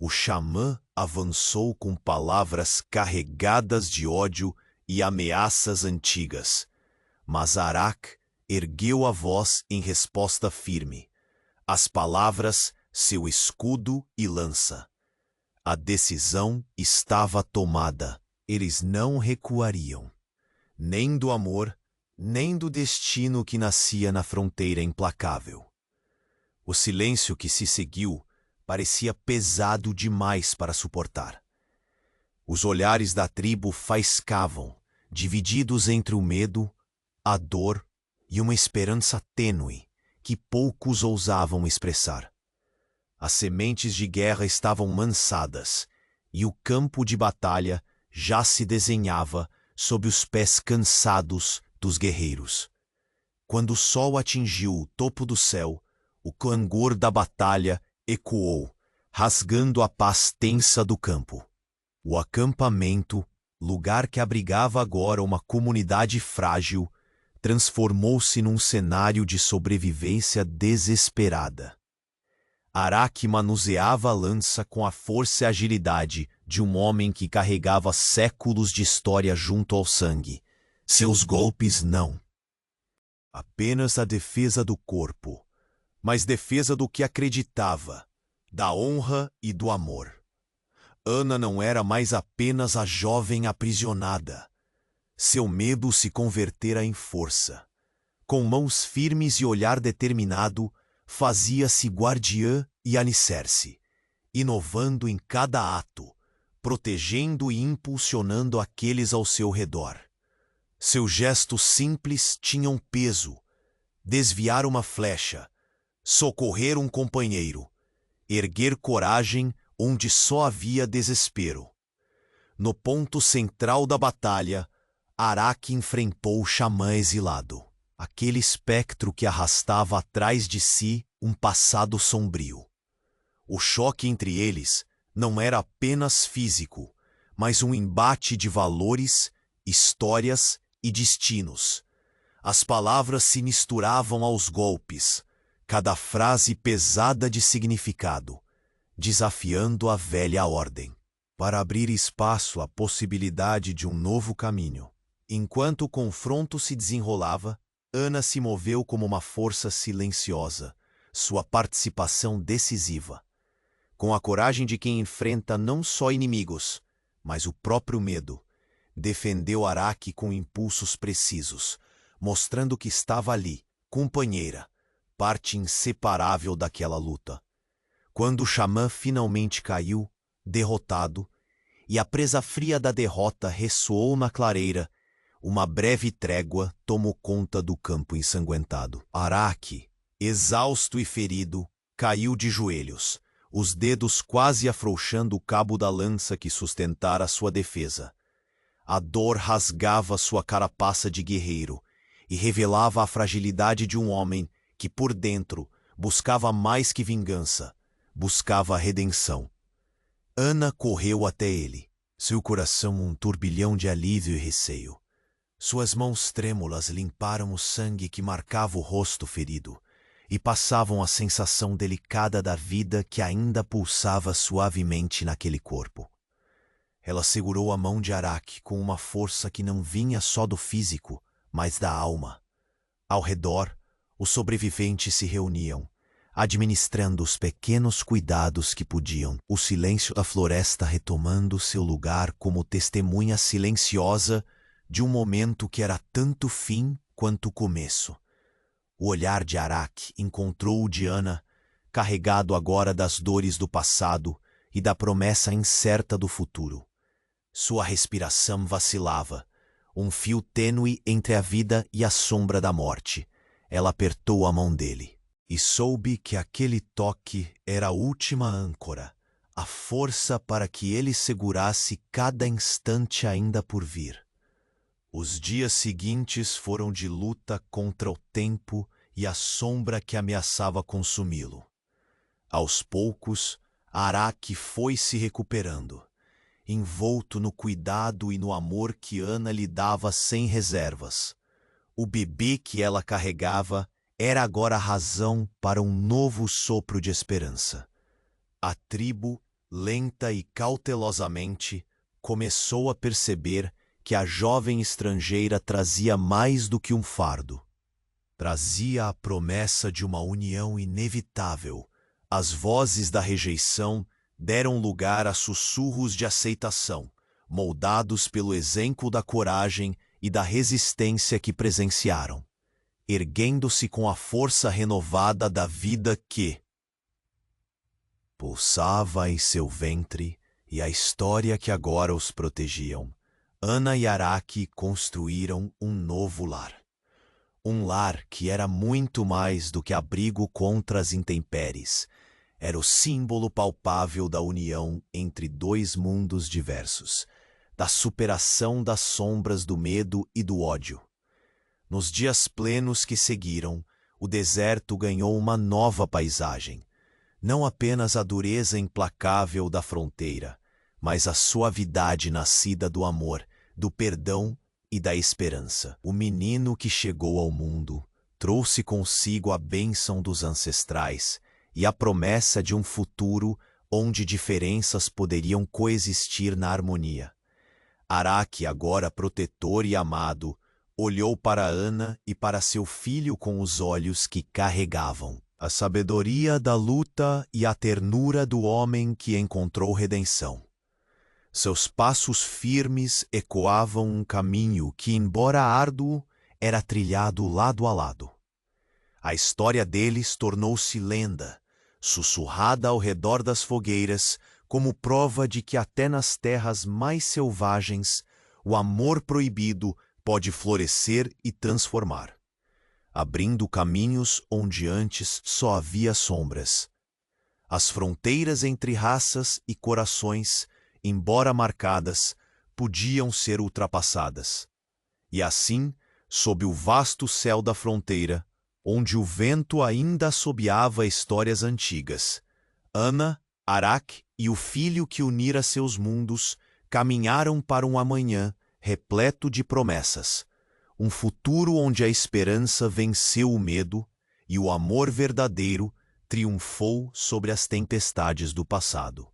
O xamã avançou com palavras carregadas de ódio e ameaças antigas, mas Araque ergueu a voz em resposta firme. As palavras, seu escudo e lança. A decisão estava tomada. Eles não recuariam. Nem do amor, nem do destino que nascia na fronteira implacável. O silêncio que se seguiu parecia pesado demais para suportar. Os olhares da tribo faiscavam, divididos entre o medo, a dor e uma esperança tênue que poucos ousavam expressar. As sementes de guerra estavam mansadas e o campo de batalha já se desenhava sob os pés cansados dos guerreiros. Quando o sol atingiu o topo do céu, o clangor da batalha ecoou, rasgando a paz tensa do campo. O acampamento, lugar que abrigava agora uma comunidade frágil, transformou-se num cenário de sobrevivência desesperada. Araque manuseava a lança com a força e agilidade de um homem que carregava séculos de história junto ao sangue. Seus golpes não. Apenas a defesa do corpo, mas defesa do que acreditava, da honra e do amor. Ana não era mais apenas a jovem aprisionada. Seu medo se convertera em força. Com mãos firmes e olhar determinado, fazia-se guardiã e alicerce, inovando em cada ato, protegendo e impulsionando aqueles ao seu redor. Seus gestos simples tinham peso: desviar uma flecha, socorrer um companheiro, erguer coragem onde só havia desespero. No ponto central da batalha, Araque enfrentou o xamã exilado, aquele espectro que arrastava atrás de si um passado sombrio. O choque entre eles não era apenas físico, mas um embate de valores, histórias e destinos. As palavras se misturavam aos golpes, cada frase pesada de significado, desafiando a velha ordem, para abrir espaço à possibilidade de um novo caminho. Enquanto o confronto se desenrolava, Ana se moveu como uma força silenciosa, sua participação decisiva. Com a coragem de quem enfrenta não só inimigos, mas o próprio medo, defendeu Araque com impulsos precisos, mostrando que estava ali, companheira, parte inseparável daquela luta. Quando o xamã finalmente caiu, derrotado, e a presa fria da derrota ressoou na clareira, uma breve trégua tomou conta do campo ensanguentado. Araque, exausto e ferido, caiu de joelhos, os dedos quase afrouxando o cabo da lança que sustentara sua defesa. A dor rasgava sua carapaça de guerreiro e revelava a fragilidade de um homem que, por dentro, Buscava mais que vingança, buscava redenção. Ana correu até ele, seu coração um turbilhão de alívio e receio. Suas mãos trêmulas limparam o sangue que marcava o rosto ferido e passavam a sensação delicada da vida que ainda pulsava suavemente naquele corpo. Ela segurou a mão de Arak com uma força que não vinha só do físico, mas da alma. Ao redor, os sobreviventes se reuniam, administrando os pequenos cuidados que podiam, o silêncio da floresta retomando seu lugar como testemunha silenciosa de um momento que era tanto fim quanto começo. O olhar de Arak encontrou o de Ana, carregado agora das dores do passado e da promessa incerta do futuro. Sua respiração vacilava, um fio tênue entre a vida e a sombra da morte. Ela apertou a mão dele e soube que aquele toque era a última âncora, a força para que ele segurasse cada instante ainda por vir. Os dias seguintes foram de luta contra o tempo e a sombra que ameaçava consumi-lo. Aos poucos, Arak foi se recuperando, envolto no cuidado e no amor que Ana lhe dava sem reservas. O bebê que ela carregava era agora a razão para um novo sopro de esperança. A tribo, lenta e cautelosamente, começou a perceber que a jovem estrangeira trazia mais do que um fardo. Trazia a promessa de uma união inevitável. As vozes da rejeição deram lugar a sussurros de aceitação, moldados pelo exemplo da coragem e da resistência que presenciaram, erguendo-se com a força renovada da vida que pulsava em seu ventre e a história que agora os protegiam. Ana e Arak construíram um novo lar. Um lar que era muito mais do que abrigo contra as intempéries. Era o símbolo palpável da união entre dois mundos diversos, da superação das sombras do medo e do ódio. Nos dias plenos que seguiram, o deserto ganhou uma nova paisagem. Não apenas a dureza implacável da fronteira, mas a suavidade nascida do amor, do perdão e da esperança. O menino que chegou ao mundo trouxe consigo a bênção dos ancestrais e a promessa de um futuro onde diferenças poderiam coexistir na harmonia. Arak, agora protetor e amado, olhou para Ana e para seu filho com os olhos que carregavam a sabedoria da luta e a ternura do homem que encontrou redenção. Seus passos firmes ecoavam um caminho que, embora árduo, era trilhado lado a lado. A história deles tornou-se lenda, sussurrada ao redor das fogueiras, como prova de que até nas terras mais selvagens, o amor proibido pode florescer e transformar, abrindo caminhos onde antes só havia sombras. As fronteiras entre raças e corações, embora marcadas, podiam ser ultrapassadas. E assim, sob o vasto céu da fronteira, onde o vento ainda assobiava histórias antigas, Ana, Arak e o filho que unira seus mundos caminharam para um amanhã repleto de promessas, um futuro onde a esperança venceu o medo e o amor verdadeiro triunfou sobre as tempestades do passado.